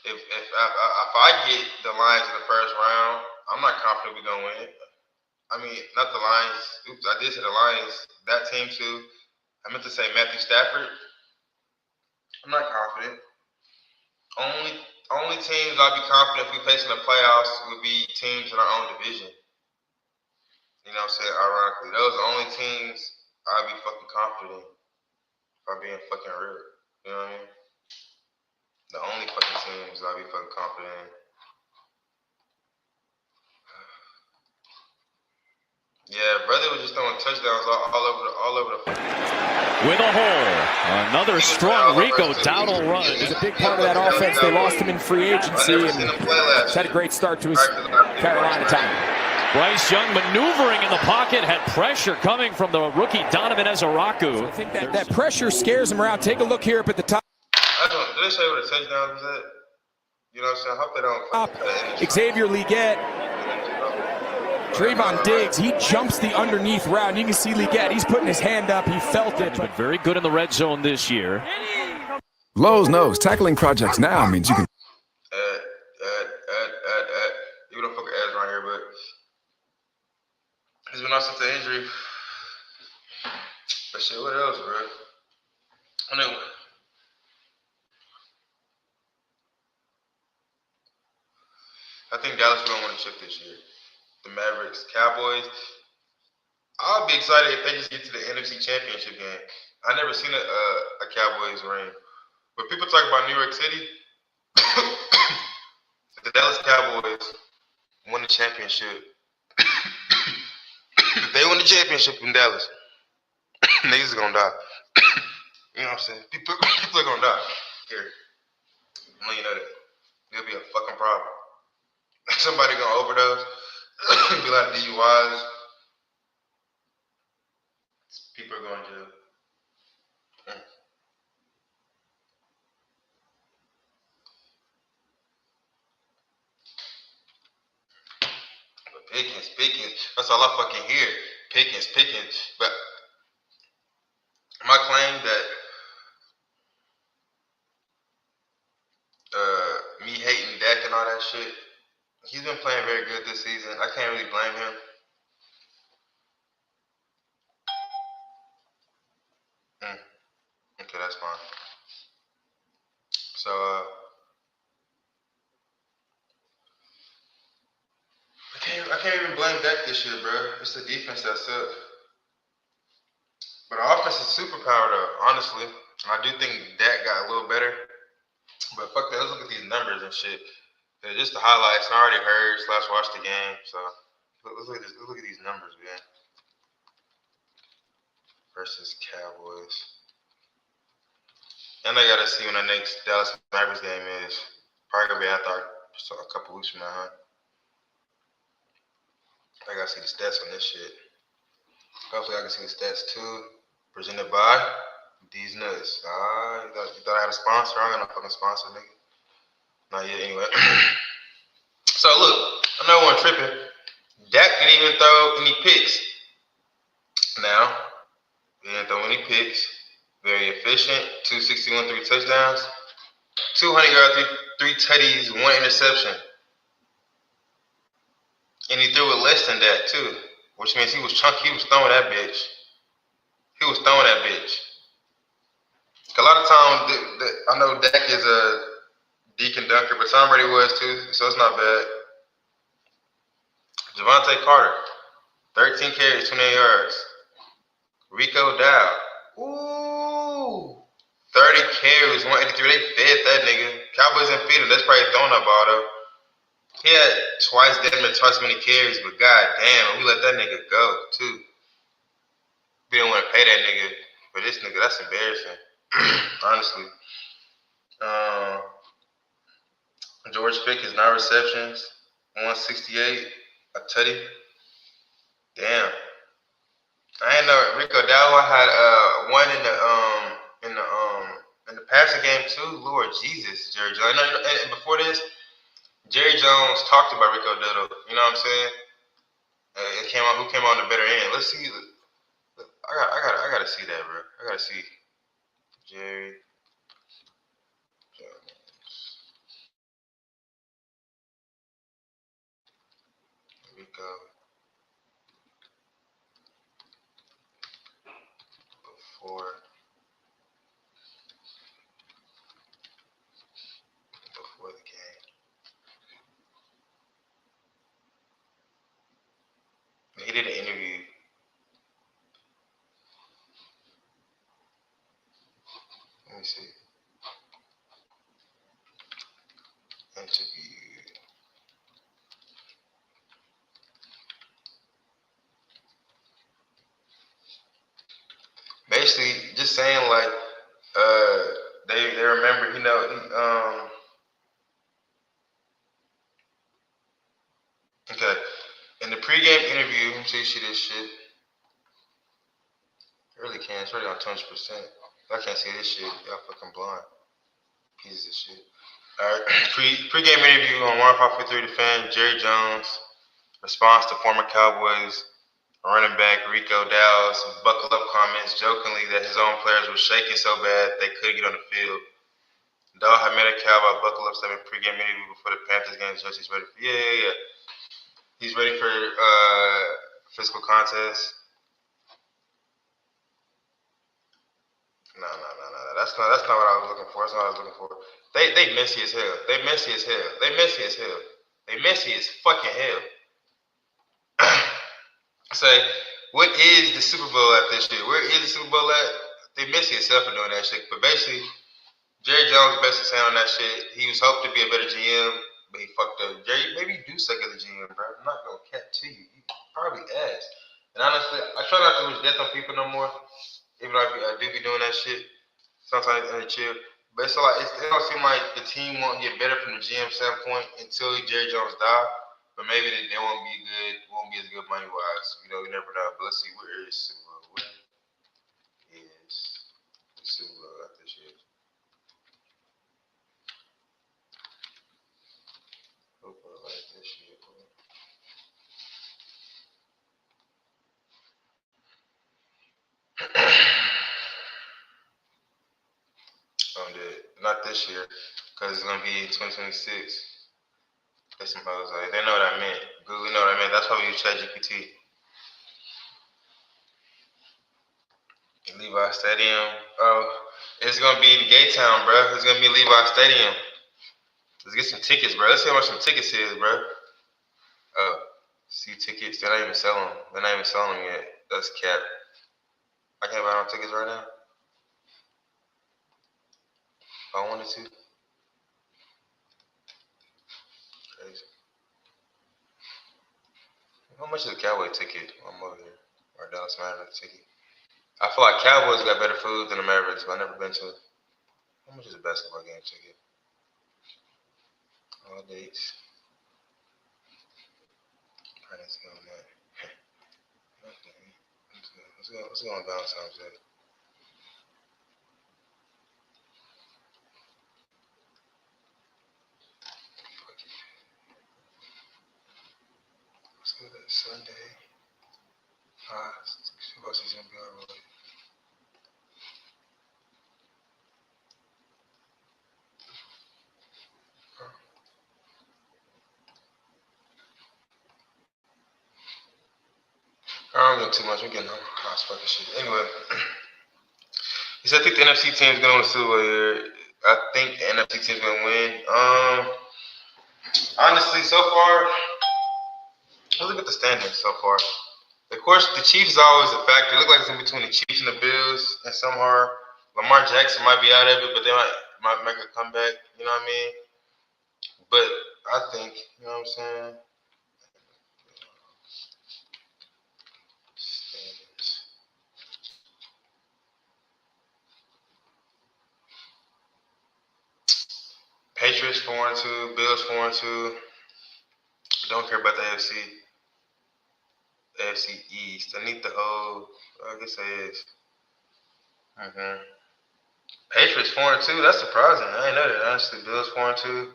Speaker 1: if I get the Lions in the first round, I'm not confident we're gonna win. I mean, not the Lions. Oops, I did say the Lions. That team too. I meant to say Matthew Stafford. I'm not confident. Only teams I'd be confident if we face in the playoffs would be teams in our own division. You know what I'm saying? Ironically, those are the only teams I'd be fucking confident in. If I'm being fucking real. You know what I mean? The only fucking teams I'd be fucking confident in. Yeah, brother was just throwing touchdowns all over the
Speaker 15: with a hole. Another strong Rico Dowdle run.
Speaker 16: He's a big part of that offense. They lost him in free agency, and he's had a great start to his Carolina time.
Speaker 15: Bryce Young maneuvering in the pocket, had pressure coming from the rookie Donovan Ezaraku.
Speaker 16: So I think that pressure scares him around. Take a look here up at the top.
Speaker 1: Did they say what a touchdown was at? You know what I'm saying? I hope they don't.
Speaker 16: Xavier Leggett Trayvon Diggs, he jumps the underneath route. You can see Leggett, he's putting his hand up. He felt it.
Speaker 15: But very good in the red zone this year.
Speaker 17: Lowe's knows tackling projects now means you can.
Speaker 1: You don't fucking ads around here, but he's been out since the injury. But shit, what else, bro? I know. I think Dallas will win a chip this year. The Mavericks, Cowboys. I'll be excited if they just get to the NFC Championship game. I never seen a Cowboys ring. But people talk about New York City. The Dallas Cowboys won the championship. If they win the championship in Dallas, niggas is gonna die. You know what I'm saying? People are gonna die. Here. I'm letting you know that. It'll be a fucking problem. Somebody gonna overdose. Be a lot of DUIs. People are going to jail. But Pickens. That's all I fucking hear. Pickens. But my claim that me hating Dak and all that shit, he's been playing very good this season. I can't really blame him. Okay, that's fine. So, I can't even blame Dak this year, bro. It's the defense that sucks. But our offense is superpower, though, honestly. I do think Dak got a little better. But fuck that, let's look at these numbers and shit. They're just the highlights. I already heard / watched the game. So, let's look at this. Let's look at these numbers, man. Versus Cowboys. And I gotta see when the next Dallas Mavericks game is. Probably gonna be after a couple weeks from now, huh? I gotta see the stats on this shit. Hopefully I can see the stats too. Presented by these nuts. You thought I had a sponsor? I don't got no fucking sponsor, nigga. Not yet, anyway. So look, I know one tripping. Dak didn't even throw any picks. Now, he didn't throw any picks. Very efficient. 261, 3 touchdowns. 200 yards, 3 tutties, 1 interception. And he threw it less than that too, which means he was chunky. He was throwing that bitch. A lot of times, I know Dak is a Deacon Dunker, but Tom Brady was too, so it's not bad. Javante Carter, 13 carries, 28 yards. Rico Dow, 30 carries, 183. They fed that nigga. Cowboys didn't feed him. That's probably throwing that ball though. He had twice as many carries, but goddamn, we let that nigga go too. We didn't want to pay that nigga, but this nigga, that's embarrassing. Honestly. George Pickens, 9 receptions, 168, a tutty. Damn. I ain't know Rico Dowell had one in the passing game too. Lord Jesus, Jerry Jones. And before this, Jerry Jones talked about Rico Dowell. You know what I'm saying? Who came on the better end? Let's see. I gotta see that, bro. I gotta see Jerry Jones Rico before the game. He did an interview. Let me see. Interview. Basically, just saying like, they remember, okay. In the pregame interview, let me see this shit. I really can't. It's already on 20%. I can't see this shit. Y'all fucking blind. Pieces of shit. All right. Pre-game interview on 153 The Fan. Jerry Jones response to former Cowboys running back Rico Dow's buckle up comments jokingly that his own players were shaking so bad they couldn't get on the field. Dow had made a Cowboy buckle up statement pregame interview before the Panthers game. Just he's ready for he's ready for physical contest. No. That's not what I was looking for. That's not what I was looking for. They messy as hell. They messy as hell. They messy as hell. They messy as fucking hell. Say, what is the Super Bowl at this shit? Where is the Super Bowl at? They messy as hell for doing that shit. But basically, Jerry Jones basically saying on that shit, he was hoping to be a better GM, but he fucked up. Jerry, maybe you do suck as a GM, bro. I'm not gonna cap to you. You probably ass. And honestly, I try not to wish death on people no more. Even though I do be doing that shit sometimes in the chill. But it's like it don't seem like the team won't get better from the GM standpoint until Jerry Jones die. But maybe they won't be good, won't be as good money wise. You know, you never know. But let's see, where is Super Bowl? Where is the Super Bowl at this year? Hope I like this shit, bro. Not this year, because it's gonna be 2026. That's some hoes like they know what I meant. Google know what I meant. That's why we use ChatGPT. Levi Stadium. Oh, it's gonna be in Gaytown, bro. It's gonna be Levi Stadium. Let's get some tickets, bro. Let's see how much some tickets is, bro. Oh, see tickets. They're not even selling them. They're not even selling them yet. That's cap. I can't buy no tickets right now. If I wanted to. Crazy. How much is a Cowboy ticket? I'm over here. Or Dallas Mavericks ticket. I feel like Cowboys got better food than the Mavericks, but I've never been to it. How much is a basketball game ticket? All dates. Alright, let's go on that. Let's go on Valentine's Day. Let's go that Sunday. Football season will be alright. I don't know too much. We're getting on house fucking shit. Anyway, he said I think the NFC team's gonna win the Super Bowl here. I think the NFC team's gonna win. Honestly, so far, let's look at the standings so far. Of course, the Chiefs is always a factor. It looks like it's in between the Chiefs and the Bills, and somehow Lamar Jackson might be out of it, but they might make a comeback. You know what I mean? But I think, you know what I'm saying? Patriots 4-2, Bills 4-2. Don't care about the AFC East. I need the whole. I guess it is. Patriots 4-2. That's surprising. I didn't know that. Honestly, Bills 4-2.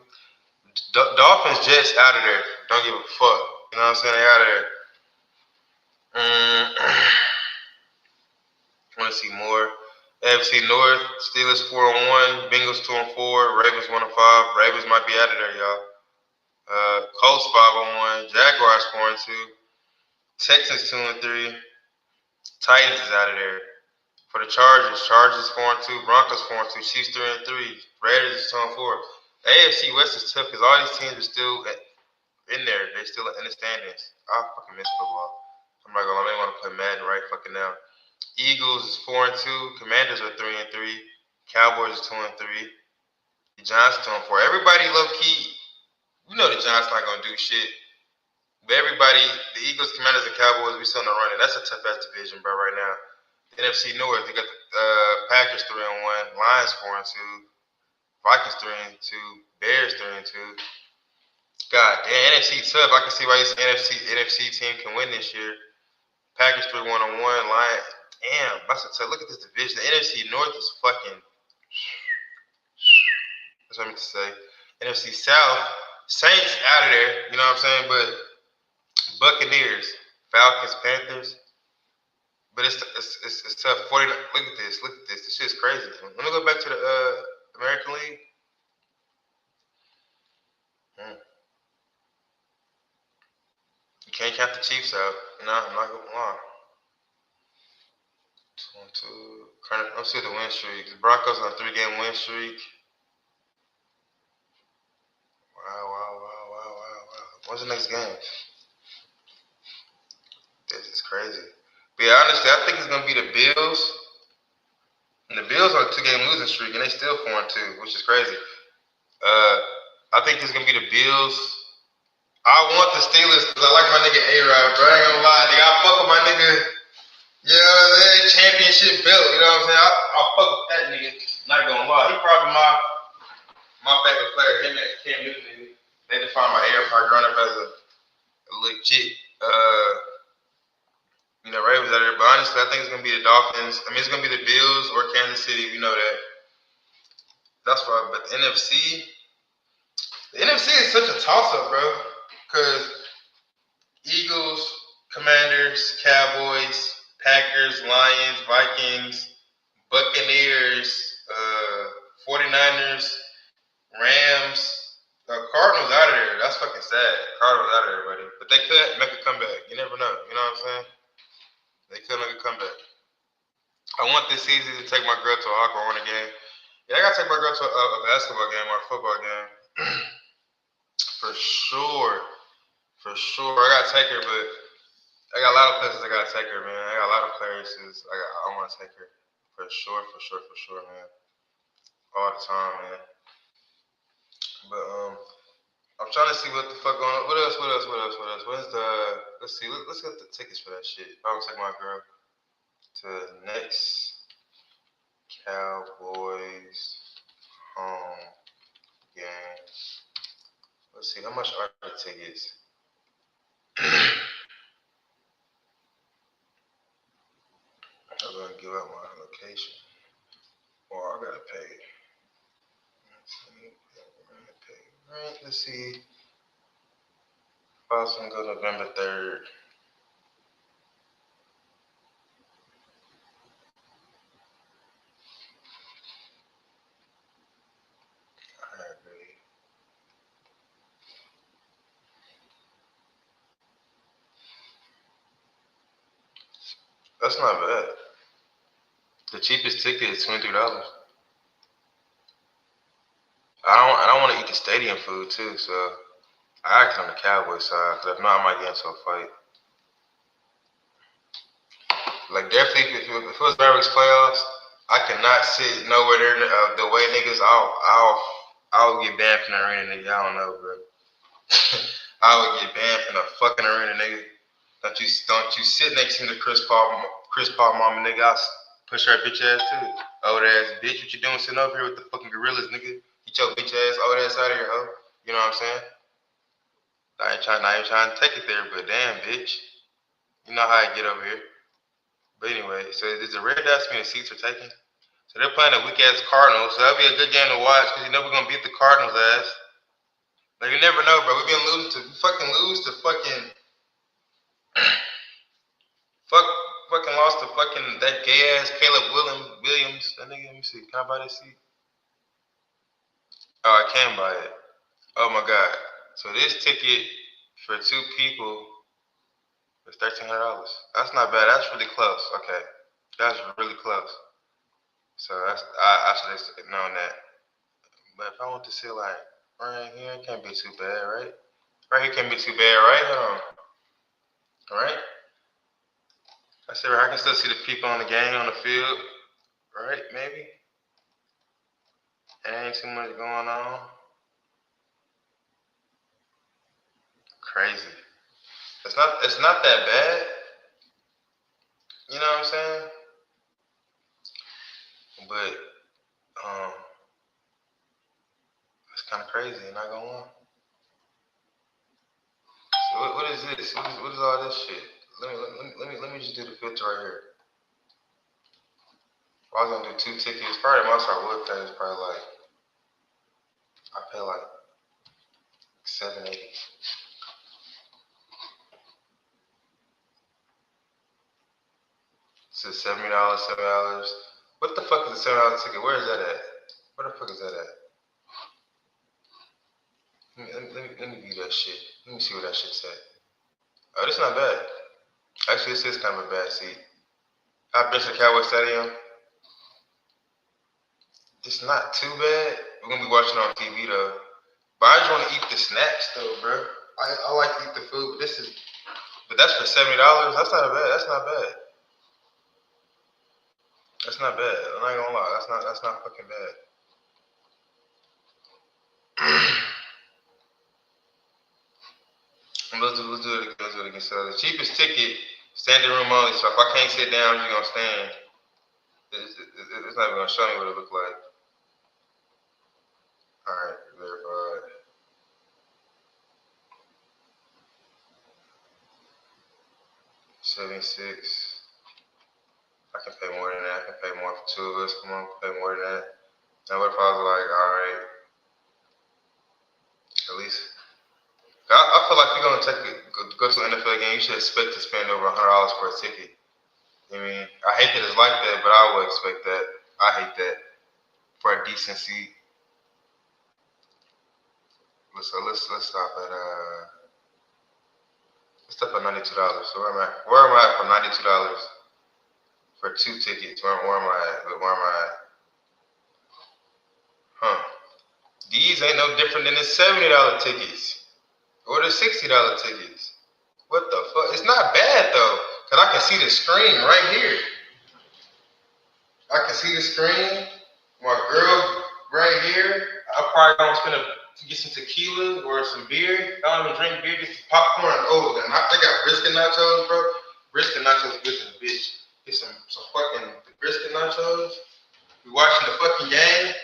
Speaker 1: Dolphins Jets out of there. Don't give a fuck. You know what I'm saying? They out of there. Want to see more? AFC North, Steelers 4-1, Bengals 2-4, Ravens 1-5. Ravens might be out of there, y'all. Colts 5-1, Jaguars 4-2, Texans 2-3, Titans is out of there. For the Chargers 4-2, Broncos 4-2, Chiefs 3-3, Raiders is 2-4. AFC West is tough because all these teams are still in there. They're still in the standings. I fucking miss football. I'm not gonna lie, I want to play Madden right fucking now. Eagles is 4-2. Commanders are 3-3. Cowboys is 2-3. The Giants 2-4. Everybody low key, we know the Giants not gonna do shit. But everybody, the Eagles, Commanders, and Cowboys, we still in the running. That's a tough ass division, bro. Right now, the NFC North, they got the Packers 3-1, Lions 4-2, Vikings 3-2, Bears 3-2. God damn, NFC tough. I can see why this NFC team can win this year. Packers 3-1-1, Lions. Damn, that's a tough. Look at this division. The NFC North is fucking. That's what I meant to say. NFC South, Saints out of there. You know what I'm saying? But Buccaneers, Falcons, Panthers. But it's tough. 49. Look at this. Look at this. This shit's crazy. Let me go back to the American League. You can't count the Chiefs out. No, I'm not gonna lie. 2-2. Let's see the win streak. The Broncos on a 3-game win streak. Wow. When's the next game? This is crazy. But yeah, honestly, I think it's gonna be the Bills. And the Bills on a 2-game losing streak, and they still 4-2, which is crazy. I think it's gonna be the Bills. I want the Steelers because I like my nigga A-Rod, bro. I ain't gonna lie, nigga. I fuck with my nigga. You know what I'm saying? Championship belt. You know what I'm saying? I'll fuck with that nigga. Not gonna lie, he probably my favorite player. Him and Cam Newton, nigga. They define my A-Rod growing up as a legit, Ravens out there. But honestly, I think it's gonna be the Dolphins. I mean, it's gonna be the Bills or Kansas City. We know that. That's why. But the NFC is such a toss-up, bro. Because Eagles, Commanders, Cowboys, Packers, Lions, Vikings, Buccaneers, 49ers, Rams, Cardinals out of there. That's fucking sad. Cardinals out of there, buddy. But they could make a comeback. You never know. You know what I'm saying? They could make a comeback. I want this season to take my girl to a Aqua game. Yeah, I gotta take my girl to a basketball game or a football game. For sure. I gotta take her, but I got a lot of places I gotta take her, man. I got a lot of places I want to take her. For sure, man. All the time, man. But I'm trying to see what the fuck going on. What else? When's the? Let's see. Let's get the tickets for that shit. If I'm taking my girl to the next Cowboys home game. Let's see. How much are the tickets? I'm gonna give out my location, or I gotta pay. Let's see. Boston go November 3rd. That's not bad. The cheapest ticket is $23. I don't want to eat the stadium food too, so I act on the Cowboys side. Cause if not, I might get into a fight. Like definitely, if it was Mavericks playoffs, I cannot sit nowhere there. The way niggas, I'll get banned from the arena, nigga. I don't know, bro. I would get banned from the fucking arena, nigga. Don't you sit next to me to Chris Paul mama, nigga. I'll push her bitch ass too. Old ass bitch, what you doing sitting over here with the fucking gorillas, nigga? Get your bitch ass old ass out of here, hoe. You know what I'm saying? I ain't trying to take it there, but damn, bitch. You know how I get over here. But anyway, so there's a red dot mean the seats are taken. So they're playing a weak ass Cardinals. So that'll be a good game to watch because you know we're gonna beat the Cardinals ass. Like you never know, bro. We lose to fucking lost to fucking that gay ass Caleb Williams. That nigga, let me see. Can I buy this seat? Oh, I can buy it. Oh my god. So this ticket for 2 people is $1,300. That's not bad. That's really close. Okay. That's really close. So I should have known that. But if I want to sit like right here, it can't be too bad, right? Right here can't be too bad, right? Hold on. Alright? I said I can still see the people on the game on the field. Right, maybe? There ain't too much going on. Crazy. It's not that bad. You know what I'm saying? But it's kind of crazy, not gonna lie. So what is this? What is all this shit? Let me just do the filter right here. If I was gonna do 2 tickets, probably most I would pay is probably like I pay like $780. So $70. What the fuck is a $7 ticket? Where is that at? Where the fuck is that at? Let me view that shit. Let me see what that shit's at. Oh, this is not bad. Actually, this is kind of a bad seat. I've been to Cowboy Stadium. It's not too bad. We're gonna be watching on TV though. But I just want to eat the snacks though, bro. I like to eat the food, but that's for $70. That's not bad. That's not bad. That's not bad. I'm not gonna lie. That's not fucking bad. Let's do it again. Let's do it again. So the cheapest ticket, standing room only. So if I can't sit down, I'm just gonna stand. It's not even gonna show me what it look like. All right, verified. $76. I can pay more than that. I can pay more for 2 of us. Come on, pay more than that. Now what if I was like, all right, at least. I feel like if you're gonna go to an NFL game, you should expect to spend over $100 for a ticket. I mean, I hate that it's like that, but I would expect that. I hate that for a decent seat. So let's stop at $92. So where am I at for $92 for 2 tickets? Where am I at? Huh? These ain't no different than the $70 tickets or the $60 tickets. What the fuck? It's not bad though, cause I can see the screen right here. I can see the screen. My girl right here. I'm probably gonna get some tequila or some beer. I don't even drink beer, get some popcorn. Oh, and they got brisket nachos, bro. Brisket nachos good as a bitch. Get some fucking brisket nachos. We watching the fucking game.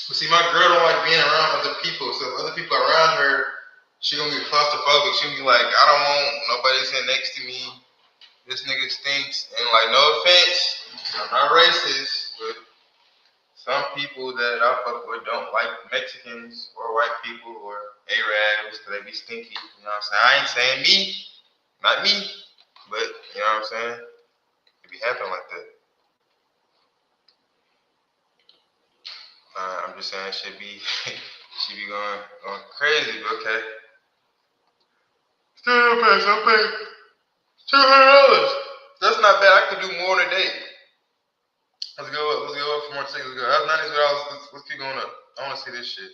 Speaker 1: But see, my girl don't like being around other people. So if other people are around her, she gonna be claustrophobic. She gonna be like, I don't want nobody sitting next to me. This nigga stinks. And like, no offense, I'm not racist, but some people that I fuck with don't like Mexicans or white people or Arabs because they be stinky. You know what I'm saying? I ain't saying me, not me, but you know what I'm saying? It be happening like that. I'm just saying she be going crazy, but okay. Still pay $200. That's not bad. I could do more in a day. Let's go up for more tickets. Let's go. That's $92. Let's keep going up. I want to see this shit.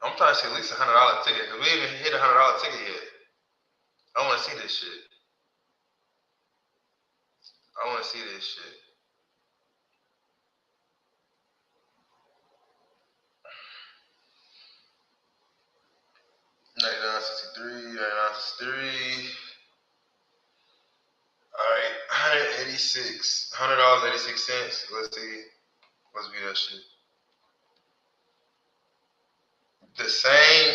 Speaker 1: I'm trying to see at least $100 ticket because we ain't even hit $100 ticket yet. I want to see this shit. I want to see this shit. $99.63, $99.63. All right, $186, $100.86. Let's see. Let's view that shit. The same,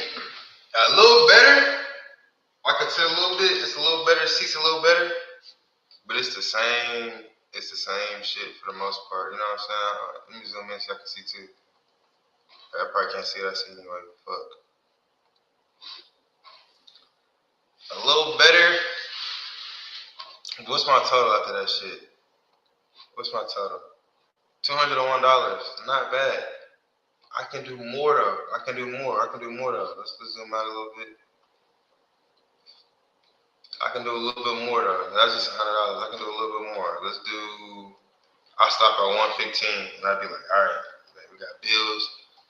Speaker 1: a little better. I can tell a little bit. It's a little better. Seats a little better, but it's the same. It's the same shit for the most part. You know what I'm saying? Let me zoom in so I can see too. I probably can't see it. I see it anyway. Fuck. A little better. What's my total after that shit? What's my total? $201. Not bad. I can do more though. I can do more though. Let's zoom out a little bit. I can do a little bit more though. That's just $100. I can do a little bit more. Let's do. I'll stop at $115, and I'd be like, all right, we got bills,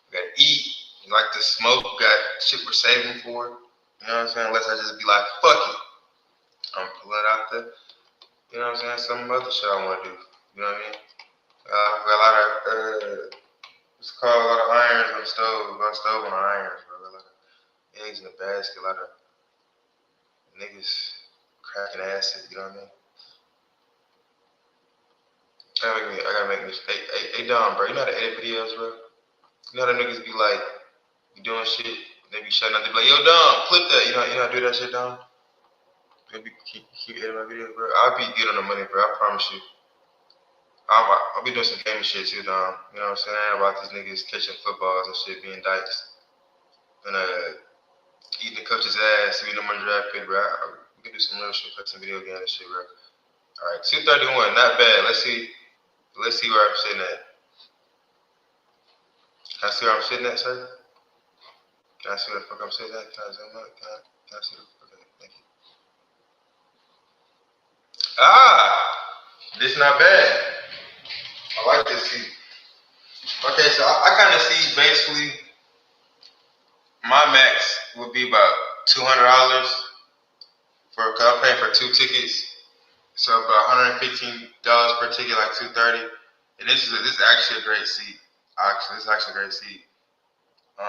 Speaker 1: we gotta eat, we like to smoke, we got shit we're saving for. You know what I'm saying? Unless I just be like, fuck it, I'm pulling it out there. You know what I'm saying? Some other shit I want to do. You know what I mean? I got a lot of it's called a lot of irons on the stove. On the stove on the irons, bro. A lot of eggs in the basket. A lot of niggas cracking acid. You know what I mean? I gotta make this. Hey, Dom, bro. You know how to edit videos, bro? You know how the niggas be like, you doing shit, they be shutting up. They be like, yo, Dom, clip that. You know how to do that shit, Dom? Maybe keep editing my videos, bro. I'll be good on the money, bro. I promise you. I'll be doing some gaming shit too, Dom. You know what I'm saying? About these niggas catching footballs and shit, being dykes. And Eating the coach's ass, we no more draft pick, bro. We can do some real shit, play some video game and shit, bro. All right, 231, not bad. Let's see where I'm sitting at. Can I see where I'm sitting at, sir? Can I see where the fuck I'm sitting at? Can I zoom up? Can I see the fuck? Okay, thank you. This not bad. I like this seat. Okay, so I kind of see basically my max would be about $200 cause I'm paying for 2 tickets. So about $115 per ticket, like $230. And this is actually a great seat. This is actually a great seat. I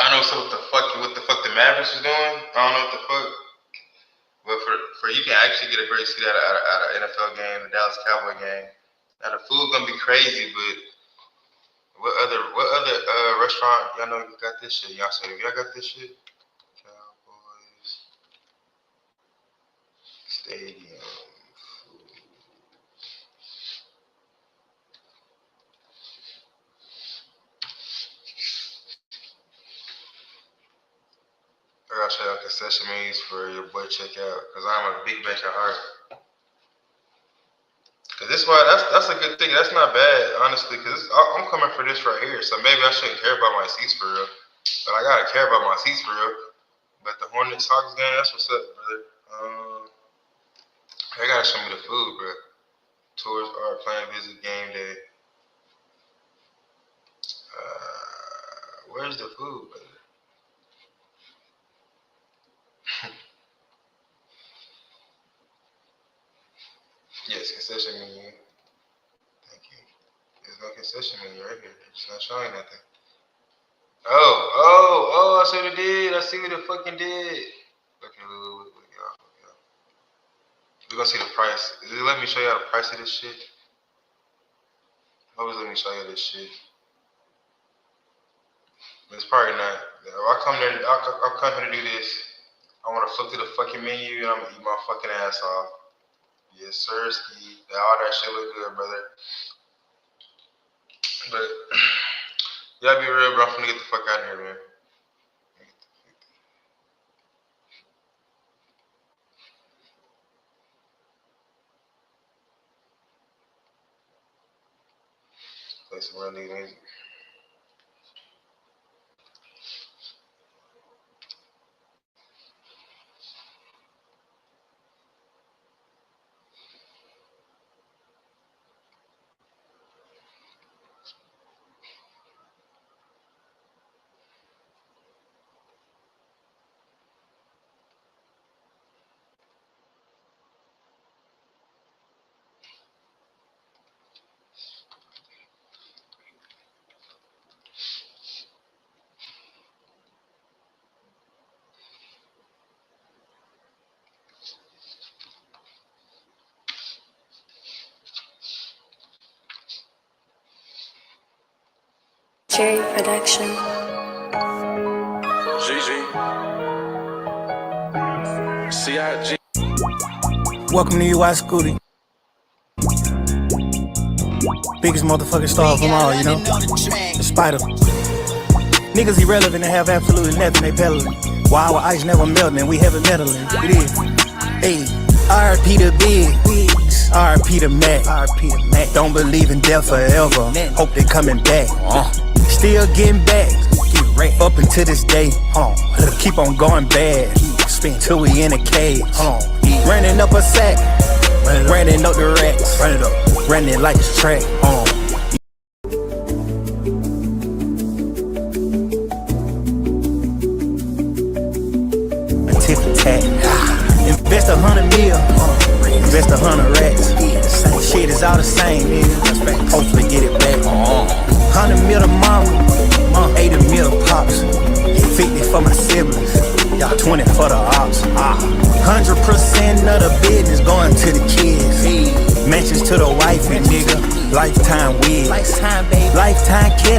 Speaker 1: don't know what the fuck the Mavs is doing. I don't know what the fuck. But for you can actually get a great seat at an NFL game, a Dallas Cowboy game. Now the food gonna be crazy, but what other restaurant y'all know got this shit? Y'all say y'all got this shit? Cowboys Stadium. I gotta show y'all concession menus for your boy checkout, cause I'm a big bench at heart. Cause this why that's a good thing. That's not bad, honestly. Cause I'm coming for this right here, so maybe I shouldn't care about my seats for real, but I gotta care about my seats for real. But the Hornets Hawks game, that's what's up, brother. They gotta show me the food, bro. Tours, art, playing, visit, game day. Where's the food, brother? Yes, concession menu. Thank you. There's no concession menu right here. It's not showing nothing. Oh, I see what it did. I see what it fucking did. Okay, look, y'all. We're gonna see the price. Is it let me show y'all the price of this shit? Always let me show you this shit. But it's probably not. If I come there, I'll come here to do this. I wanna flip through the fucking menu and I'm gonna eat my fucking ass off. Yes, sir, Ski. All that shit look good, brother. But y'all be real, bro. I'm finna get the fuck out of here, man. Play some real nigga music.
Speaker 18: Cherry Production.
Speaker 19: CIG. Welcome to UI Scooty. Biggest motherfucking star of them all, you know? The Spider. Niggas irrelevant and have absolutely nothing they peddling. Why our ice never melting and we heavy metaling. It is. Hey, RP to Biggs, RP to Mac. Don't believe in death forever. Hope they coming back. Still getting back. Up until this day. Keep on going bad. Till we in a cage. Running up a sack. Running up the racks. Running like it's track. Tit-tat. Invest 100 mil. Invest 100 racks. Shit is all the same, nigga. Hopefully get it back. 100 mil to mama. 80 mil to pops. 50 for my siblings. 20 for the ops. 100% of the business going to the kids. Mentions to the wife and nigga. Lifetime wig. Lifetime, baby. Lifetime killer.